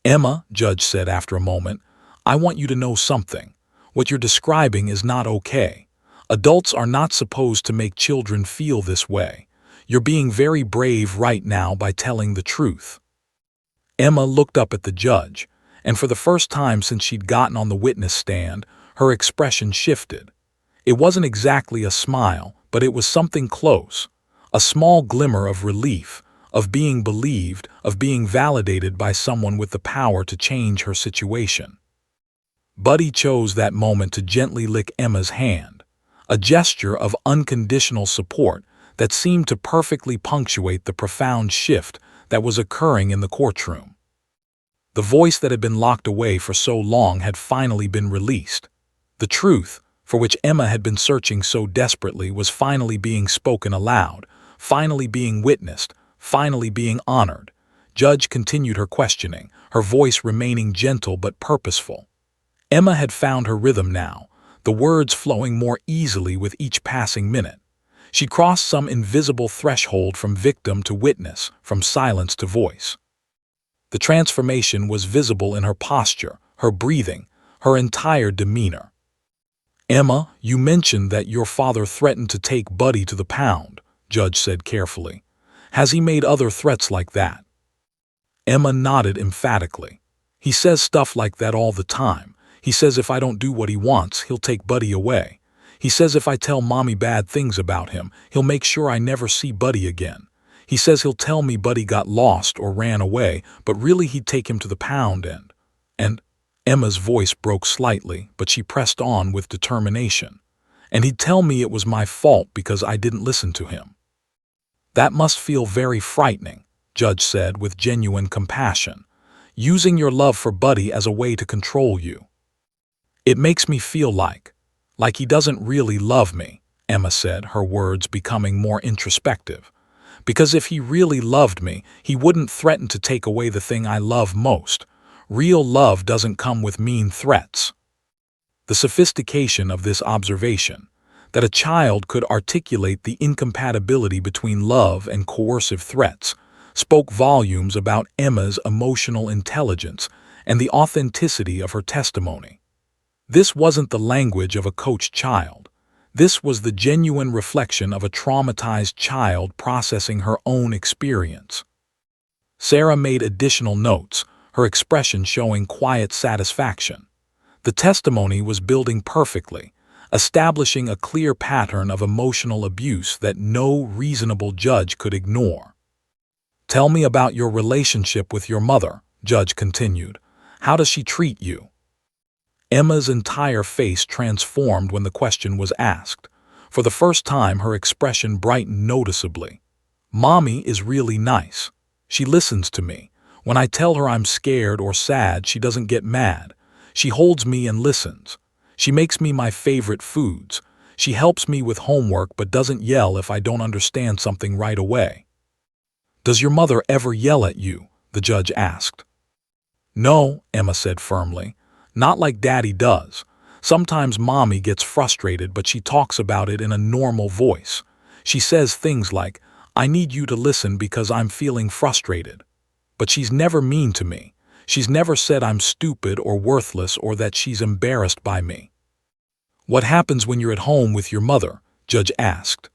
"Emma," Judge said after a moment, "I want you to know something. What you're describing is not okay. Adults are not supposed to make children feel this way. You're being very brave right now by telling the truth." Emma looked up at the judge, and for the first time since she'd gotten on the witness stand, her expression shifted. It wasn't exactly a smile, but it was something close. A small glimmer of relief, of being believed, of being validated by someone with the power to change her situation. Buddy chose that moment to gently lick Emma's hand, a gesture of unconditional support that seemed to perfectly punctuate the profound shift that was occurring in the courtroom. The voice that had been locked away for so long had finally been released. The truth, for which Emma had been searching so desperately, was finally being spoken aloud, finally being witnessed, finally being honored. Judge continued her questioning, her voice remaining gentle but purposeful. Emma had found her rhythm now, the words flowing more easily with each passing minute. She crossed some invisible threshold from victim to witness, from silence to voice. The transformation was visible in her posture, her breathing, her entire demeanor. "Emma, you mentioned that your father threatened to take Buddy to the pound," Judge said carefully. "Has he made other threats like that?" Emma nodded emphatically. "He says stuff like that all the time. He says if I don't do what he wants, he'll take Buddy away. He says if I tell Mommy bad things about him, he'll make sure I never see Buddy again. He says he'll tell me Buddy got lost or ran away, but really he'd take him to the pound and Emma's voice broke slightly, but she pressed on with determination. "And he'd tell me it was my fault because I didn't listen to him." "That must feel very frightening," Judge said with genuine compassion, "using your love for Buddy as a way to control you." "It makes me feel like he doesn't really love me," Emma said, her words becoming more introspective. "Because if he really loved me, he wouldn't threaten to take away the thing I love most. Real love doesn't come with mean threats." The sophistication of this observation, that a child could articulate the incompatibility between love and coercive threats, spoke volumes about Emma's emotional intelligence and the authenticity of her testimony. This wasn't the language of a coached child. This was the genuine reflection of a traumatized child processing her own experience. Sarah made additional notes, her expression showing quiet satisfaction. The testimony was building perfectly, establishing a clear pattern of emotional abuse that no reasonable judge could ignore. "Tell me about your relationship with your mother," Judge continued. "How does she treat you?" Emma's entire face transformed when the question was asked. For the first time, her expression brightened noticeably. "Mommy is really nice. She listens to me. When I tell her I'm scared or sad, she doesn't get mad. She holds me and listens. She makes me my favorite foods. She helps me with homework but doesn't yell if I don't understand something right away." "Does your mother ever yell at you?" the judge asked. "No," Emma said firmly. "Not like Daddy does. Sometimes Mommy gets frustrated, but she talks about it in a normal voice. She says things like, 'I need you to listen because I'm feeling frustrated.' But she's never mean to me. She's never said I'm stupid or worthless or that she's embarrassed by me." "What happens when you're at home with your mother?" Judge asked.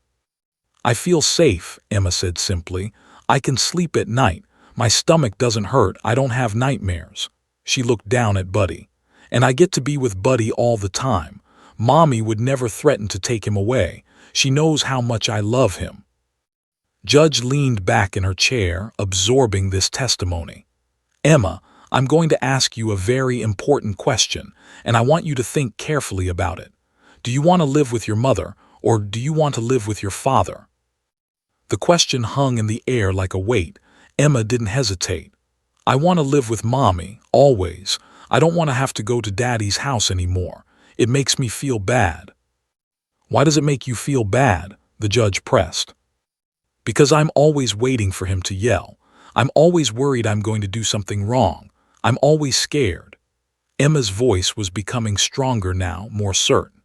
"I feel safe," Emma said simply. "I can sleep at night. My stomach doesn't hurt. I don't have nightmares." She looked down at Buddy. "And I get to be with Buddy all the time. Mommy would never threaten to take him away. She knows how much I love him." Judge leaned back in her chair, absorbing this testimony. "Emma, I'm going to ask you a very important question, and I want you to think carefully about it. Do you want to live with your mother, or do you want to live with your father?" The question hung in the air like a weight. Emma didn't hesitate. "I want to live with Mommy, always. I don't want to have to go to Daddy's house anymore. It makes me feel bad." "Why does it make you feel bad?" the judge pressed. "Because I'm always waiting for him to yell. I'm always worried I'm going to do something wrong. I'm always scared." Emma's voice was becoming stronger now, more certain.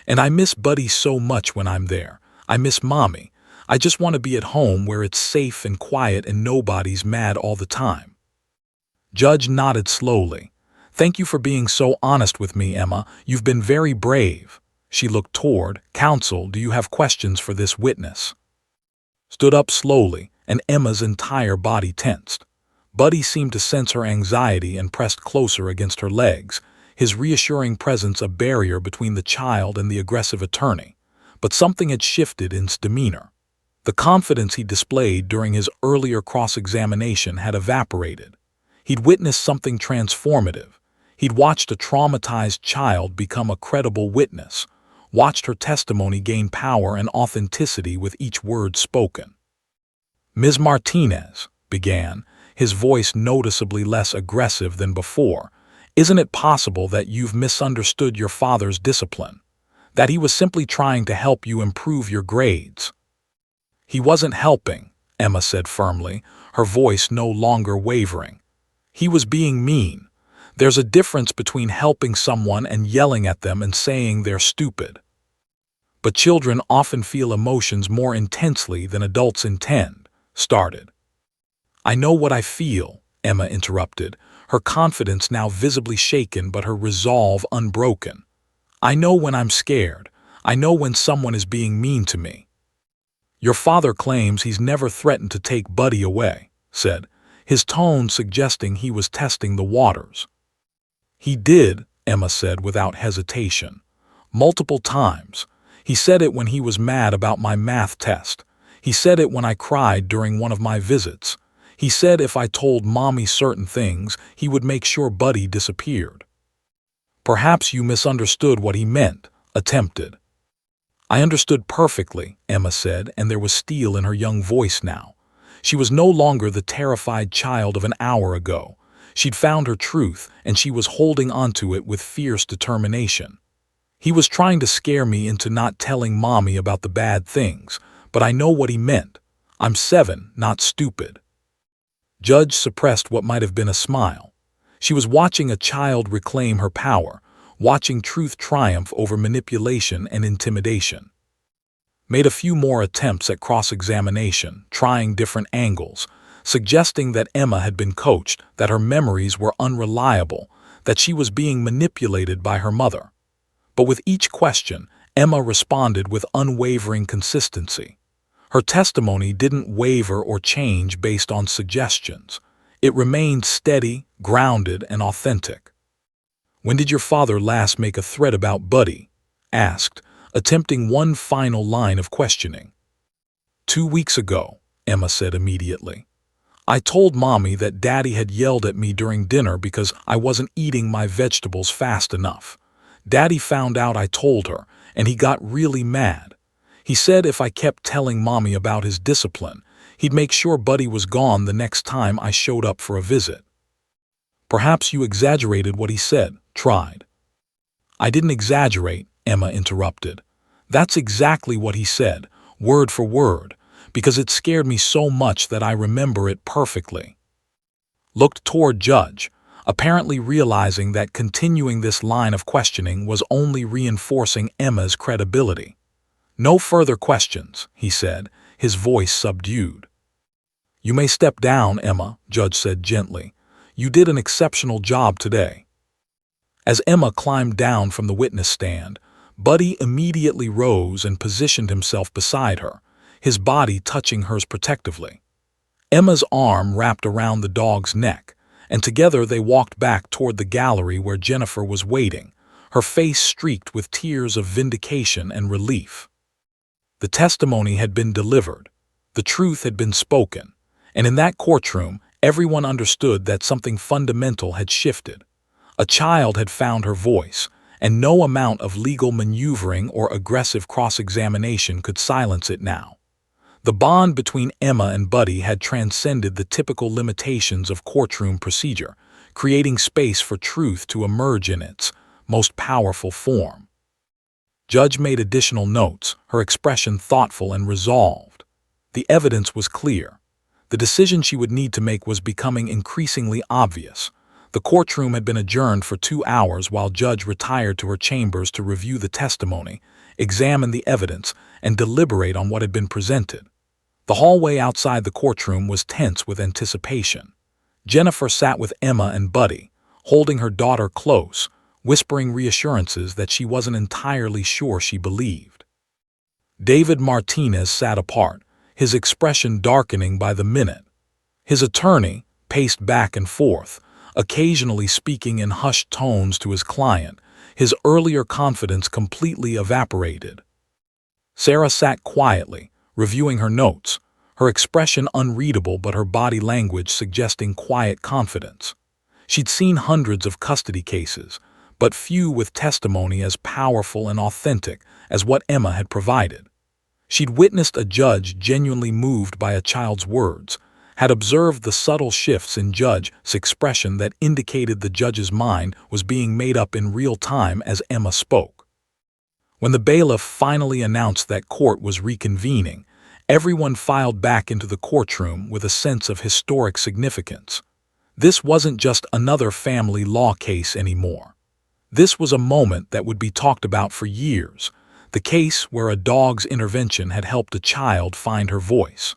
"And I miss Buddy so much when I'm there. I miss Mommy. I just want to be at home where it's safe and quiet and nobody's mad all the time." Judge nodded slowly. "Thank you for being so honest with me, Emma. You've been very brave." She looked toward counsel. "Do you have questions for this witness?" Stood up slowly, and Emma's entire body tensed. Buddy seemed to sense her anxiety and pressed closer against her legs, his reassuring presence a barrier between the child and the aggressive attorney. But something had shifted in his demeanor. The confidence he displayed during his earlier cross-examination had evaporated. He'd witnessed something transformative. He'd watched a traumatized child become a credible witness, watched her testimony gain power and authenticity with each word spoken. "Ms. Martinez," began, his voice noticeably less aggressive than before, "isn't it possible that you've misunderstood your father's discipline? That he was simply trying to help you improve your grades?" "He wasn't helping," Emma said firmly, her voice no longer wavering. "He was being mean. There's a difference between helping someone and yelling at them and saying they're stupid." "But children often feel emotions more intensely than adults intend," started. "I know what I feel," Emma interrupted, her confidence now visibly shaken but her resolve unbroken. "I know when I'm scared. I know when someone is being mean to me." "Your father claims he's never threatened to take Buddy away," said, his tone suggesting he was testing the waters. "He did," Emma said without hesitation. "Multiple times. He said it when he was mad about my math test. He said it when I cried during one of my visits. He said if I told Mommy certain things, he would make sure Buddy disappeared." "Perhaps you misunderstood what he meant," attempted. "I understood perfectly," Emma said, and there was steel in her young voice now. She was no longer the terrified child of an hour ago. She'd found her truth, and she was holding onto it with fierce determination. "He was trying to scare me into not telling Mommy about the bad things, but I know what he meant. I'm 7, not stupid." Judge suppressed what might have been a smile. She was watching a child reclaim her power, watching truth triumph over manipulation and intimidation. Made a few more attempts at cross-examination, trying different angles, suggesting that Emma had been coached, that her memories were unreliable, that she was being manipulated by her mother. But with each question, Emma responded with unwavering consistency. Her testimony didn't waver or change based on suggestions. It remained steady, grounded, and authentic. "When did your father last make a threat about Buddy?" asked, attempting one final line of questioning. 2 weeks ago," Emma said immediately. "I told Mommy that Daddy had yelled at me during dinner because I wasn't eating my vegetables fast enough. Daddy found out I told her, and he got really mad. He said if I kept telling Mommy about his discipline, he'd make sure Buddy was gone the next time I showed up for a visit." "Perhaps you exaggerated what he said," tried. "I didn't exaggerate," Emma interrupted. "That's exactly what he said, word for word, because it scared me so much that I remember it perfectly." Looked toward Judge, apparently realizing that continuing this line of questioning was only reinforcing Emma's credibility. "No further questions," he said, his voice subdued. "You may step down, Emma," Judge said gently. "You did an exceptional job today." As Emma climbed down from the witness stand, Buddy immediately rose and positioned himself beside her, his body touching hers protectively. Emma's arm wrapped around the dog's neck, and together they walked back toward the gallery where Jennifer was waiting, her face streaked with tears of vindication and relief. The testimony had been delivered, the truth had been spoken, and in that courtroom, everyone understood that something fundamental had shifted. A child had found her voice, and no amount of legal maneuvering or aggressive cross-examination could silence it now. The bond between Emma and Buddy had transcended the typical limitations of courtroom procedure, creating space for truth to emerge in its most powerful form. Judge made additional notes, her expression thoughtful and resolved. The evidence was clear. The decision she would need to make was becoming increasingly obvious. The courtroom had been adjourned for 2 hours while Judge retired to her chambers to review the testimony, examine the evidence, and deliberate on what had been presented. The hallway outside the courtroom was tense with anticipation. Jennifer sat with Emma and Buddy, holding her daughter close, whispering reassurances that she wasn't entirely sure she believed. David Martinez sat apart, his expression darkening by the minute. His attorney paced back and forth, occasionally speaking in hushed tones to his client, his earlier confidence completely evaporated. Sarah sat quietly, reviewing her notes, her expression unreadable but her body language suggesting quiet confidence. She'd seen hundreds of custody cases, but few with testimony as powerful and authentic as what Emma had provided. She'd witnessed a judge genuinely moved by a child's words, had observed the subtle shifts in Judge's expression that indicated the judge's mind was being made up in real time as Emma spoke. When the bailiff finally announced that court was reconvening, everyone filed back into the courtroom with a sense of historic significance. This wasn't just another family law case anymore. This was a moment that would be talked about for years, the case where a dog's intervention had helped a child find her voice.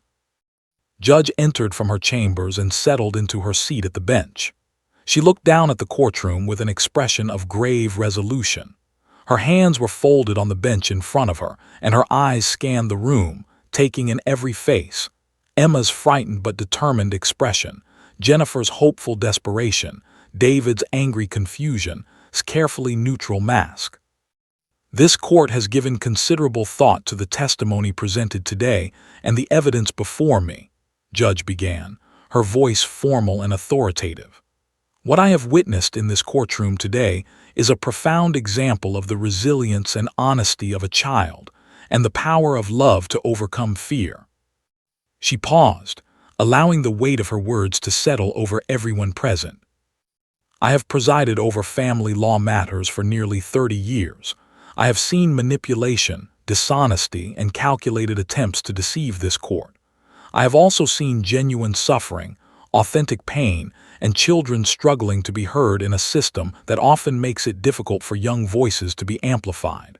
Judge entered from her chambers and settled into her seat at the bench. She looked down at the courtroom with an expression of grave resolution. Her hands were folded on the bench in front of her, and her eyes scanned the room, taking in every face. Emma's frightened but determined expression, Jennifer's hopeful desperation, David's angry confusion, carefully neutral mask. This court has given considerable thought to the testimony presented today and the evidence before me, Judge began, her voice formal and authoritative. What I have witnessed in this courtroom today is a profound example of the resilience and honesty of a child and the power of love to overcome fear. She paused, allowing the weight of her words to settle over everyone present. I have presided over family law matters for nearly 30 years. I have seen manipulation, dishonesty, and calculated attempts to deceive this court. I have also seen genuine suffering, authentic pain, and children struggling to be heard in a system that often makes it difficult for young voices to be amplified.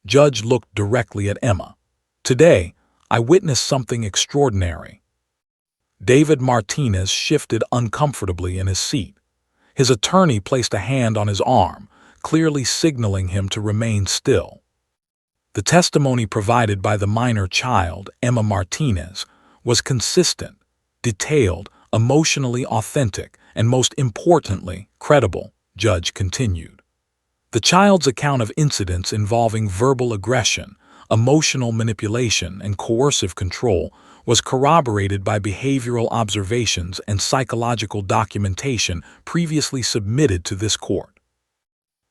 Judge looked directly at Emma. Today, I witnessed something extraordinary. David Martinez shifted uncomfortably in his seat. His attorney placed a hand on his arm, clearly signaling him to remain still. The testimony provided by the minor child, Emma Martinez, was consistent, detailed, emotionally authentic, and most importantly, credible, Judge continued. The child's account of incidents involving verbal aggression, emotional manipulation, and coercive control was corroborated by behavioral observations and psychological documentation previously submitted to this court.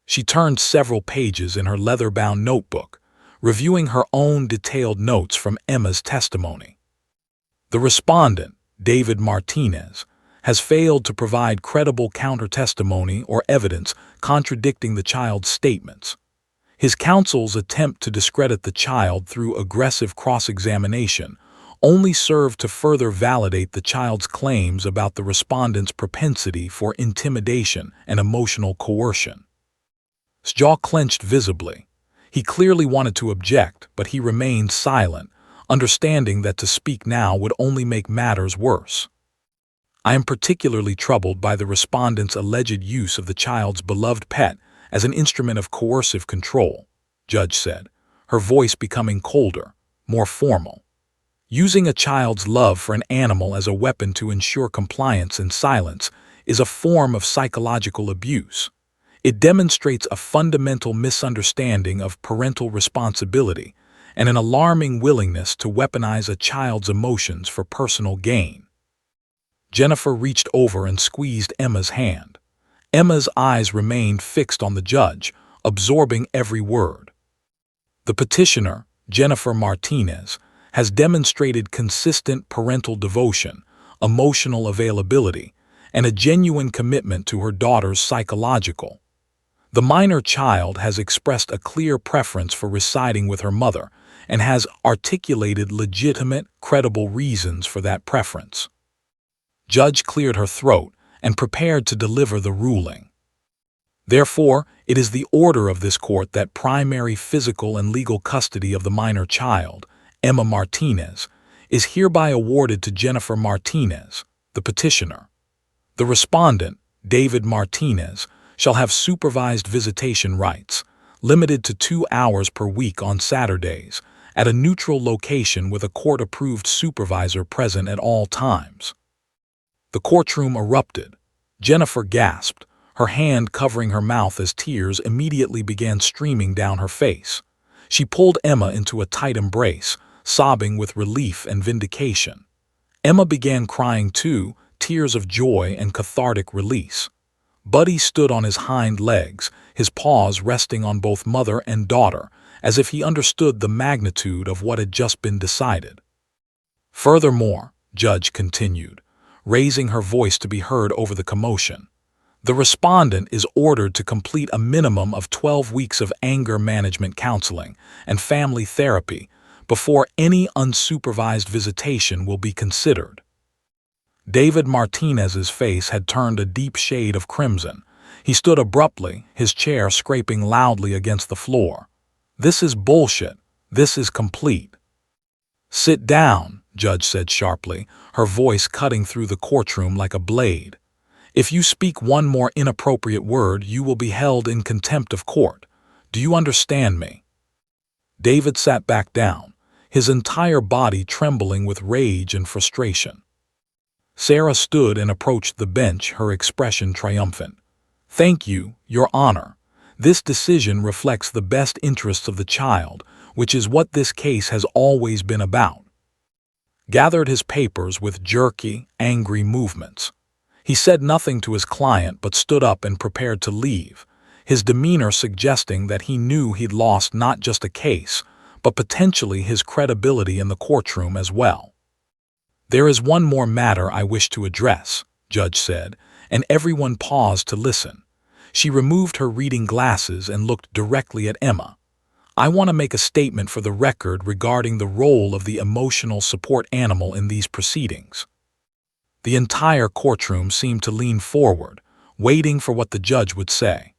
She turned several pages in her leather-bound notebook, reviewing her own detailed notes from Emma's testimony. The respondent, David Martinez, has failed to provide credible counter-testimony or evidence contradicting the child's statements. His counsel's attempt to discredit the child through aggressive cross-examination only served to further validate the child's claims about the respondent's propensity for intimidation and emotional coercion. His jaw clenched visibly. He clearly wanted to object, but he remained silent, understanding that to speak now would only make matters worse. I am particularly troubled by the respondent's alleged use of the child's beloved pet as an instrument of coercive control, Judge said, her voice becoming colder, more formal. Using a child's love for an animal as a weapon to ensure compliance and silence is a form of psychological abuse. It demonstrates a fundamental misunderstanding of parental responsibility and an alarming willingness to weaponize a child's emotions for personal gain. Jennifer reached over and squeezed Emma's hand. Emma's eyes remained fixed on the judge, absorbing every word. The petitioner, Jennifer Martinez, has demonstrated consistent parental devotion, emotional availability, and a genuine commitment to her daughter's psychological. The minor child has expressed a clear preference for residing with her mother and has articulated legitimate, credible reasons for that preference. Judge cleared her throat and prepared to deliver the ruling. Therefore, it is the order of this court that primary physical and legal custody of the minor child, Emma Martinez, is hereby awarded to Jennifer Martinez, the petitioner. The respondent, David Martinez, shall have supervised visitation rights, limited to 2 hours per week on Saturdays, at a neutral location with a court-approved supervisor present at all times. The courtroom erupted. Jennifer gasped, her hand covering her mouth as tears immediately began streaming down her face. She pulled Emma into a tight embrace, sobbing with relief and vindication. Emma began crying too, tears of joy and cathartic release. Buddy stood on his hind legs, his paws resting on both mother and daughter, as if he understood the magnitude of what had just been decided. Furthermore, Judge continued, raising her voice to be heard over the commotion, the respondent is ordered to complete a minimum of 12 weeks of anger management counseling and family therapy before any unsupervised visitation will be considered. David Martinez's face had turned a deep shade of crimson. He stood abruptly, his chair scraping loudly against the floor. "This is bullshit. This is complete." "Sit down," Judge said sharply, her voice cutting through the courtroom like a blade. "If you speak one more inappropriate word, you will be held in contempt of court. Do you understand me?" David sat back down, his entire body trembling with rage and frustration. Sarah stood and approached the bench, her expression triumphant. "Thank you, Your Honor. This decision reflects the best interests of the child, which is what this case has always been about." Gathered his papers with jerky, angry movements. He said nothing to his client but stood up and prepared to leave, his demeanor suggesting that he knew he'd lost not just a case, but potentially his credibility in the courtroom as well. "There is one more matter I wish to address," Judge said, and everyone paused to listen. She removed her reading glasses and looked directly at Emma. "I want to make a statement for the record regarding the role of the emotional support animal in these proceedings." The entire courtroom seemed to lean forward, waiting for what the judge would say.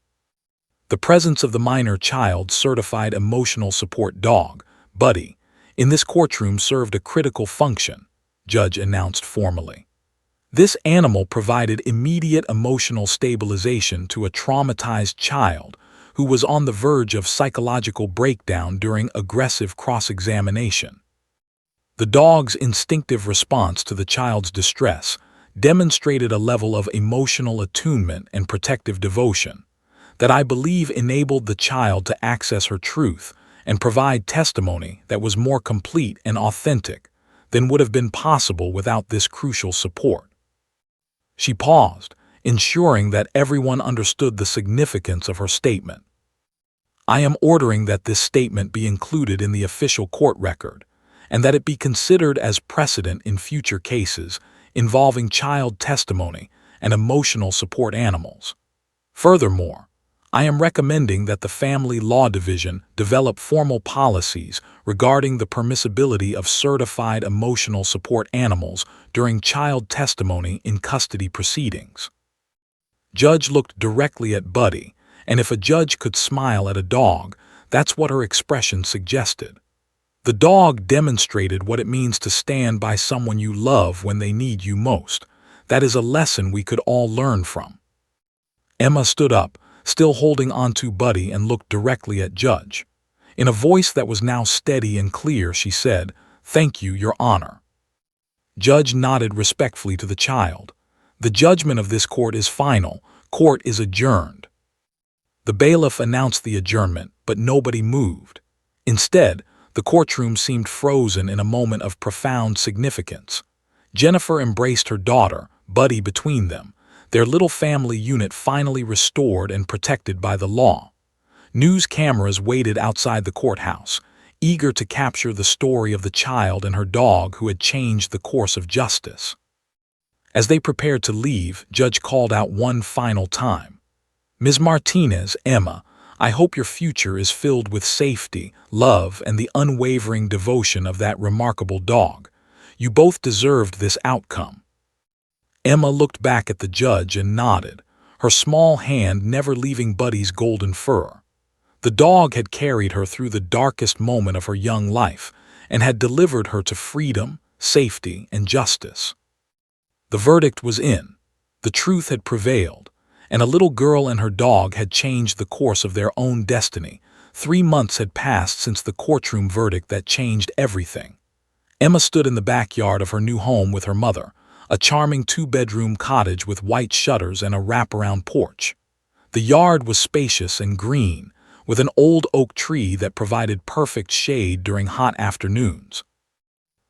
The presence of the minor child certified emotional support dog, Buddy, in this courtroom served a critical function, Judge announced formally. This animal provided immediate emotional stabilization to a traumatized child who was on the verge of psychological breakdown during aggressive cross-examination. The dog's instinctive response to the child's distress demonstrated a level of emotional attunement and protective devotion that I believe enabled the child to access her truth and provide testimony that was more complete and authentic than would have been possible without this crucial support. She paused, ensuring that everyone understood the significance of her statement. "I am ordering that this statement be included in the official court record, and that it be considered as precedent in future cases involving child testimony and emotional support animals. Furthermore, I am recommending that the Family Law Division develop formal policies regarding the permissibility of certified emotional support animals during child testimony in custody proceedings." Judge looked directly at Buddy, and if a judge could smile at a dog, that's what her expression suggested. The dog demonstrated what it means to stand by someone you love when they need you most. That is a lesson we could all learn from. Emma stood up, still holding onto Buddy, and looked directly at Judge. In a voice that was now steady and clear, she said, "Thank you, Your Honor." Judge nodded respectfully to the child. "The judgment of this court is final. Court is adjourned." The bailiff announced the adjournment, but nobody moved. Instead, the courtroom seemed frozen in a moment of profound significance. Jennifer embraced her daughter, Buddy between them, their little family unit finally restored and protected by the law. News cameras waited outside the courthouse, eager to capture the story of the child and her dog who had changed the course of justice. As they prepared to leave, Judge called out one final time. "Ms. Martinez, Emma, I hope your future is filled with safety, love, and the unwavering devotion of that remarkable dog. You both deserved this outcome." Emma looked back at the judge and nodded, her small hand never leaving Buddy's golden fur. The dog had carried her through the darkest moment of her young life and had delivered her to freedom, safety, and justice. The verdict was in. The truth had prevailed, and a little girl and her dog had changed the course of their own destiny. 3 months had passed since the courtroom verdict that changed everything. Emma stood in the backyard of her new home with her mother, a charming 2-bedroom cottage with white shutters and a wraparound porch. The yard was spacious and green, with an old oak tree that provided perfect shade during hot afternoons.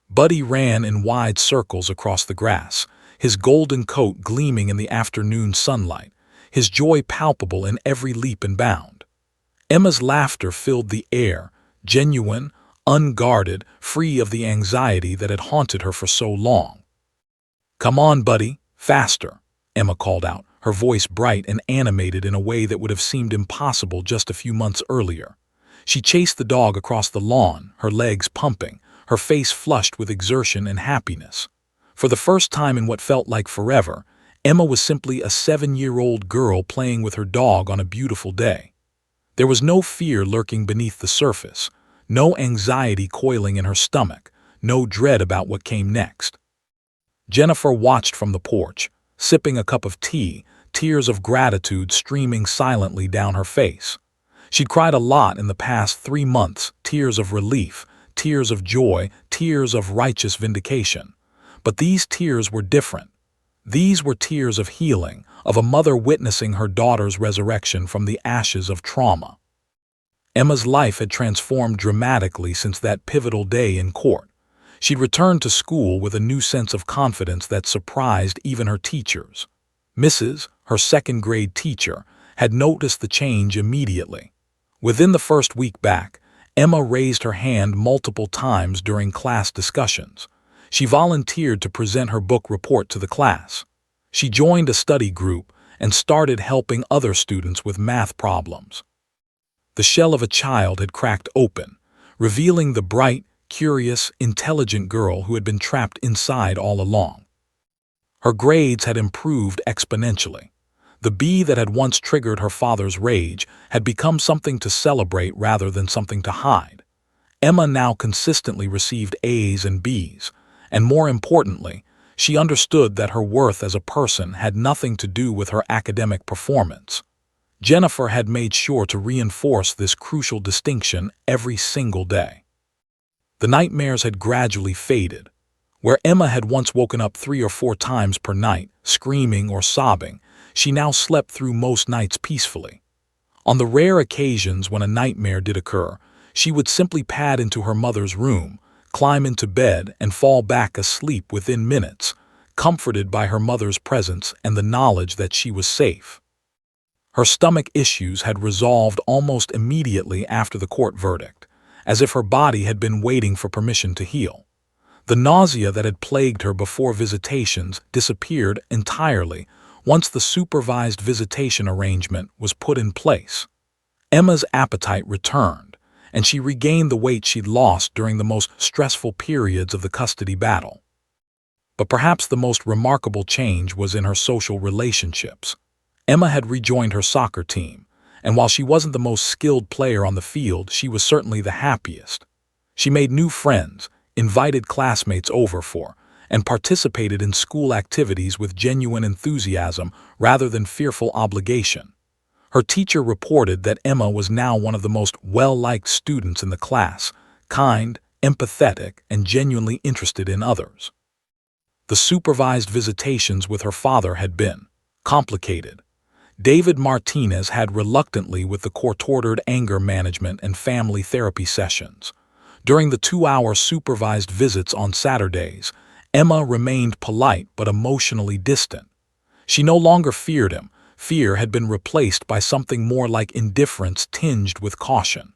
Buddy ran in wide circles across the grass, his golden coat gleaming in the afternoon sunlight, his joy palpable in every leap and bound. Emma's laughter filled the air, genuine, unguarded, free of the anxiety that had haunted her for so long. "Come on, Buddy, faster," Emma called out, her voice bright and animated in a way that would have seemed impossible just a few months earlier. She chased the dog across the lawn, her legs pumping, her face flushed with exertion and happiness. For the first time in what felt like forever, Emma was simply a 7-year-old girl playing with her dog on a beautiful day. There was no fear lurking beneath the surface, no anxiety coiling in her stomach, no dread about what came next. Jennifer watched from the porch, sipping a cup of tea, tears of gratitude streaming silently down her face. She'd cried a lot in the past 3 months, tears of relief, tears of joy, tears of righteous vindication. But these tears were different. These were tears of healing, of a mother witnessing her daughter's resurrection from the ashes of trauma. Emma's life had transformed dramatically since that pivotal day in court. She'd returned to school with a new sense of confidence that surprised even her teachers. Mrs., her second-grade teacher, had noticed the change immediately. Within the first week back, Emma raised her hand multiple times during class discussions. She volunteered to present her book report to the class. She joined a study group and started helping other students with math problems. The shell of a child had cracked open, revealing the bright, curious, intelligent girl who had been trapped inside all along. Her grades had improved exponentially. The bee that had once triggered her father's rage had become something to celebrate rather than something to hide. Emma now consistently received A's and B's, and more importantly, she understood that her worth as a person had nothing to do with her academic performance. Jennifer had made sure to reinforce this crucial distinction every single day. The nightmares had gradually faded. Where Emma had once woken up 3 or 4 times per night, screaming or sobbing, she now slept through most nights peacefully. On the rare occasions when a nightmare did occur, she would simply pad into her mother's room, climb into bed, and fall back asleep within minutes, comforted by her mother's presence and the knowledge that she was safe. Her stomach issues had resolved almost immediately after the court verdict, as if her body had been waiting for permission to heal. The nausea that had plagued her before visitations disappeared entirely once the supervised visitation arrangement was put in place. Emma's appetite returned, and she regained the weight she'd lost during the most stressful periods of the custody battle. But perhaps the most remarkable change was in her social relationships. Emma had rejoined her soccer team, and while she wasn't the most skilled player on the field, she was certainly the happiest. She made new friends, invited classmates over for, and participated in school activities with genuine enthusiasm rather than fearful obligation. Her teacher reported that Emma was now one of the most well-liked students in the class, kind, empathetic, and genuinely interested in others. The supervised visitations with her father had been complicated. David Martinez had reluctantly with the court-ordered anger management and family therapy sessions. During the 2-hour supervised visits on Saturdays, Emma remained polite but emotionally distant. She no longer feared him. Fear had been replaced by something more like indifference tinged with caution.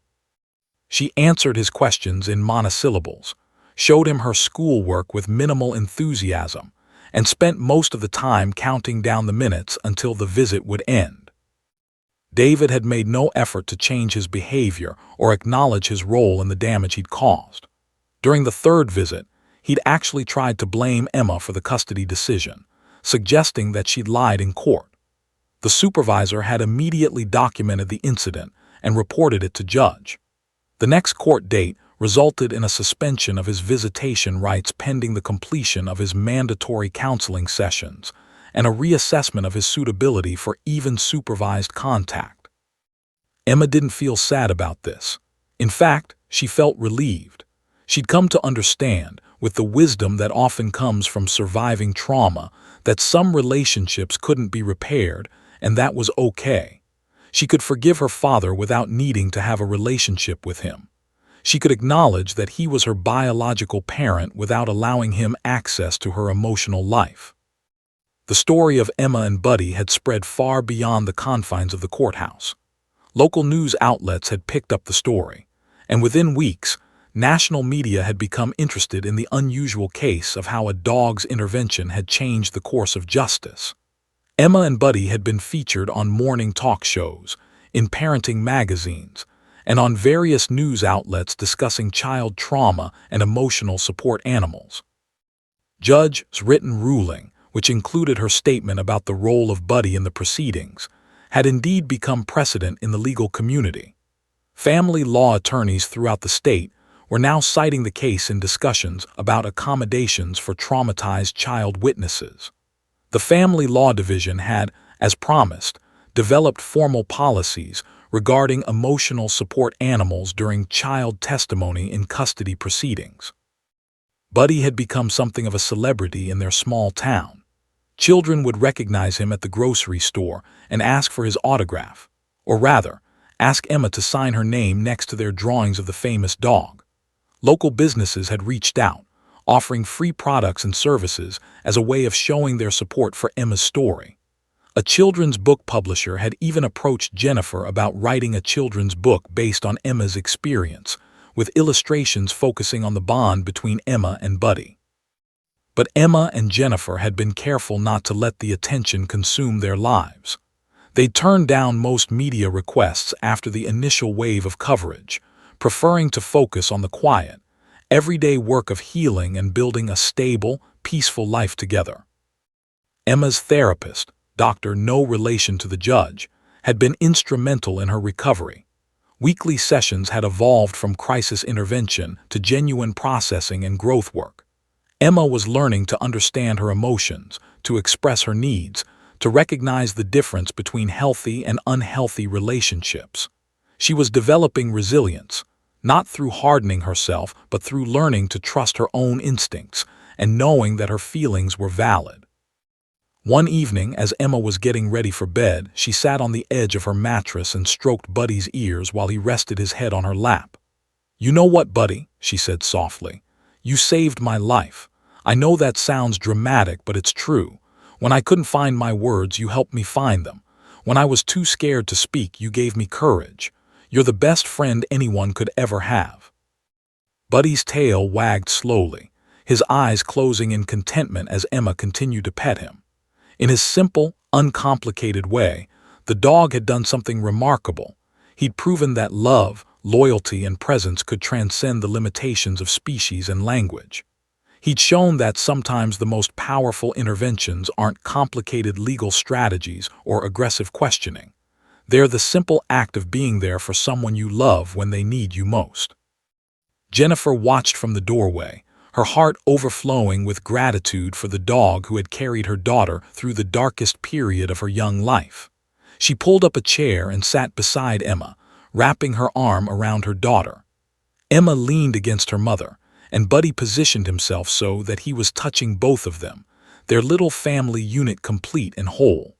She answered his questions in monosyllables, showed him her schoolwork with minimal enthusiasm, and spent most of the time counting down the minutes until the visit would end. David had made no effort to change his behavior or acknowledge his role in the damage he'd caused. During the third visit, he'd actually tried to blame Emma for the custody decision, suggesting that she'd lied in court. The supervisor had immediately documented the incident and reported it to Judge. The next court date resulted in a suspension of his visitation rights pending the completion of his mandatory counseling sessions and a reassessment of his suitability for even supervised contact. Emma didn't feel sad about this. In fact, she felt relieved. She'd come to understand, with the wisdom that often comes from surviving trauma, that some relationships couldn't be repaired, and that was okay. She could forgive her father without needing to have a relationship with him. She could acknowledge that he was her biological parent without allowing him access to her emotional life. The story of Emma and Buddy had spread far beyond the confines of the courthouse. Local news outlets had picked up the story, and within weeks, national media had become interested in the unusual case of how a dog's intervention had changed the course of justice. Emma and Buddy had been featured on morning talk shows, in parenting magazines, and on various news outlets discussing child trauma and emotional support animals. Judge's written ruling, which included her statement about the role of Buddy in the proceedings, had indeed become precedent in the legal community. Family law attorneys throughout the state were now citing the case in discussions about accommodations for traumatized child witnesses. The Family Law Division had, as promised, developed formal policies regarding emotional support animals during child testimony in custody proceedings. Buddy had become something of a celebrity in their small town. Children would recognize him at the grocery store and ask for his autograph, or rather, ask Emma to sign her name next to their drawings of the famous dog. Local businesses had reached out, offering free products and services as a way of showing their support for Emma's story. A children's book publisher had even approached Jennifer about writing a children's book based on Emma's experience, with illustrations focusing on the bond between Emma and Buddy. But Emma and Jennifer had been careful not to let the attention consume their lives. They turned down most media requests after the initial wave of coverage, preferring to focus on the quiet, everyday work of healing and building a stable, peaceful life together. Emma's therapist, Dr. No relation to the judge, had been instrumental in her recovery. Weekly sessions had evolved from crisis intervention to genuine processing and growth work. Emma was learning to understand her emotions, to express her needs, to recognize the difference between healthy and unhealthy relationships. She was developing resilience, not through hardening herself, but through learning to trust her own instincts and knowing that her feelings were valid. One evening, as Emma was getting ready for bed, she sat on the edge of her mattress and stroked Buddy's ears while he rested his head on her lap. "You know what, Buddy?" she said softly. "You saved my life. I know that sounds dramatic, but it's true. When I couldn't find my words, you helped me find them. When I was too scared to speak, you gave me courage. You're the best friend anyone could ever have." Buddy's tail wagged slowly, his eyes closing in contentment as Emma continued to pet him. In his simple, uncomplicated way, the dog had done something remarkable. He'd proven that love, loyalty, and presence could transcend the limitations of species and language. He'd shown that sometimes the most powerful interventions aren't complicated legal strategies or aggressive questioning. They're the simple act of being there for someone you love when they need you most. Jennifer watched from the doorway, her heart overflowing with gratitude for the dog who had carried her daughter through the darkest period of her young life. She pulled up a chair and sat beside Emma, wrapping her arm around her daughter. Emma leaned against her mother, and Buddy positioned himself so that he was touching both of them, their little family unit complete and whole.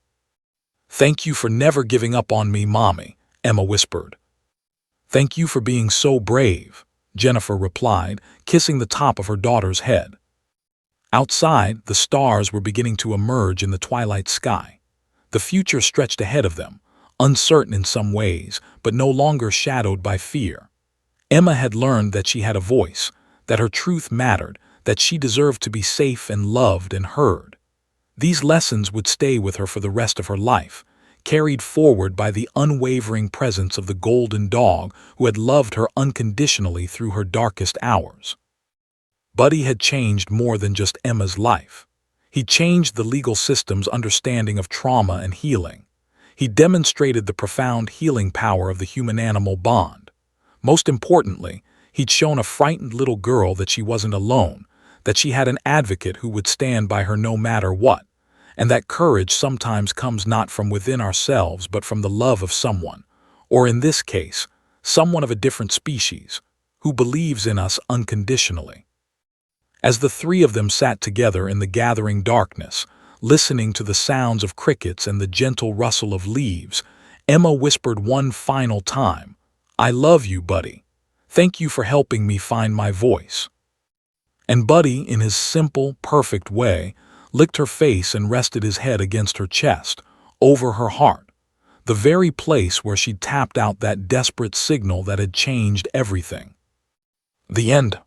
"Thank you for never giving up on me, Mommy," Emma whispered. "Thank you for being so brave," Jennifer replied, kissing the top of her daughter's head. Outside, the stars were beginning to emerge in the twilight sky. The future stretched ahead of them, uncertain in some ways, but no longer shadowed by fear. Emma had learned that she had a voice, that her truth mattered, that she deserved to be safe and loved and heard. These lessons would stay with her for the rest of her life, carried forward by the unwavering presence of the golden dog who had loved her unconditionally through her darkest hours. Buddy had changed more than just Emma's life. He changed the legal system's understanding of trauma and healing. He demonstrated the profound healing power of the human-animal bond. Most importantly, he'd shown a frightened little girl that she wasn't alone, that she had an advocate who would stand by her no matter what, and that courage sometimes comes not from within ourselves but from the love of someone, or in this case, someone of a different species, who believes in us unconditionally. As the three of them sat together in the gathering darkness, listening to the sounds of crickets and the gentle rustle of leaves, Emma whispered one final time, "I love you, Buddy. Thank you for helping me find my voice." And Buddy, in his simple, perfect way, licked her face and rested his head against her chest, over her heart, the very place where she'd tapped out that desperate signal that had changed everything. The end.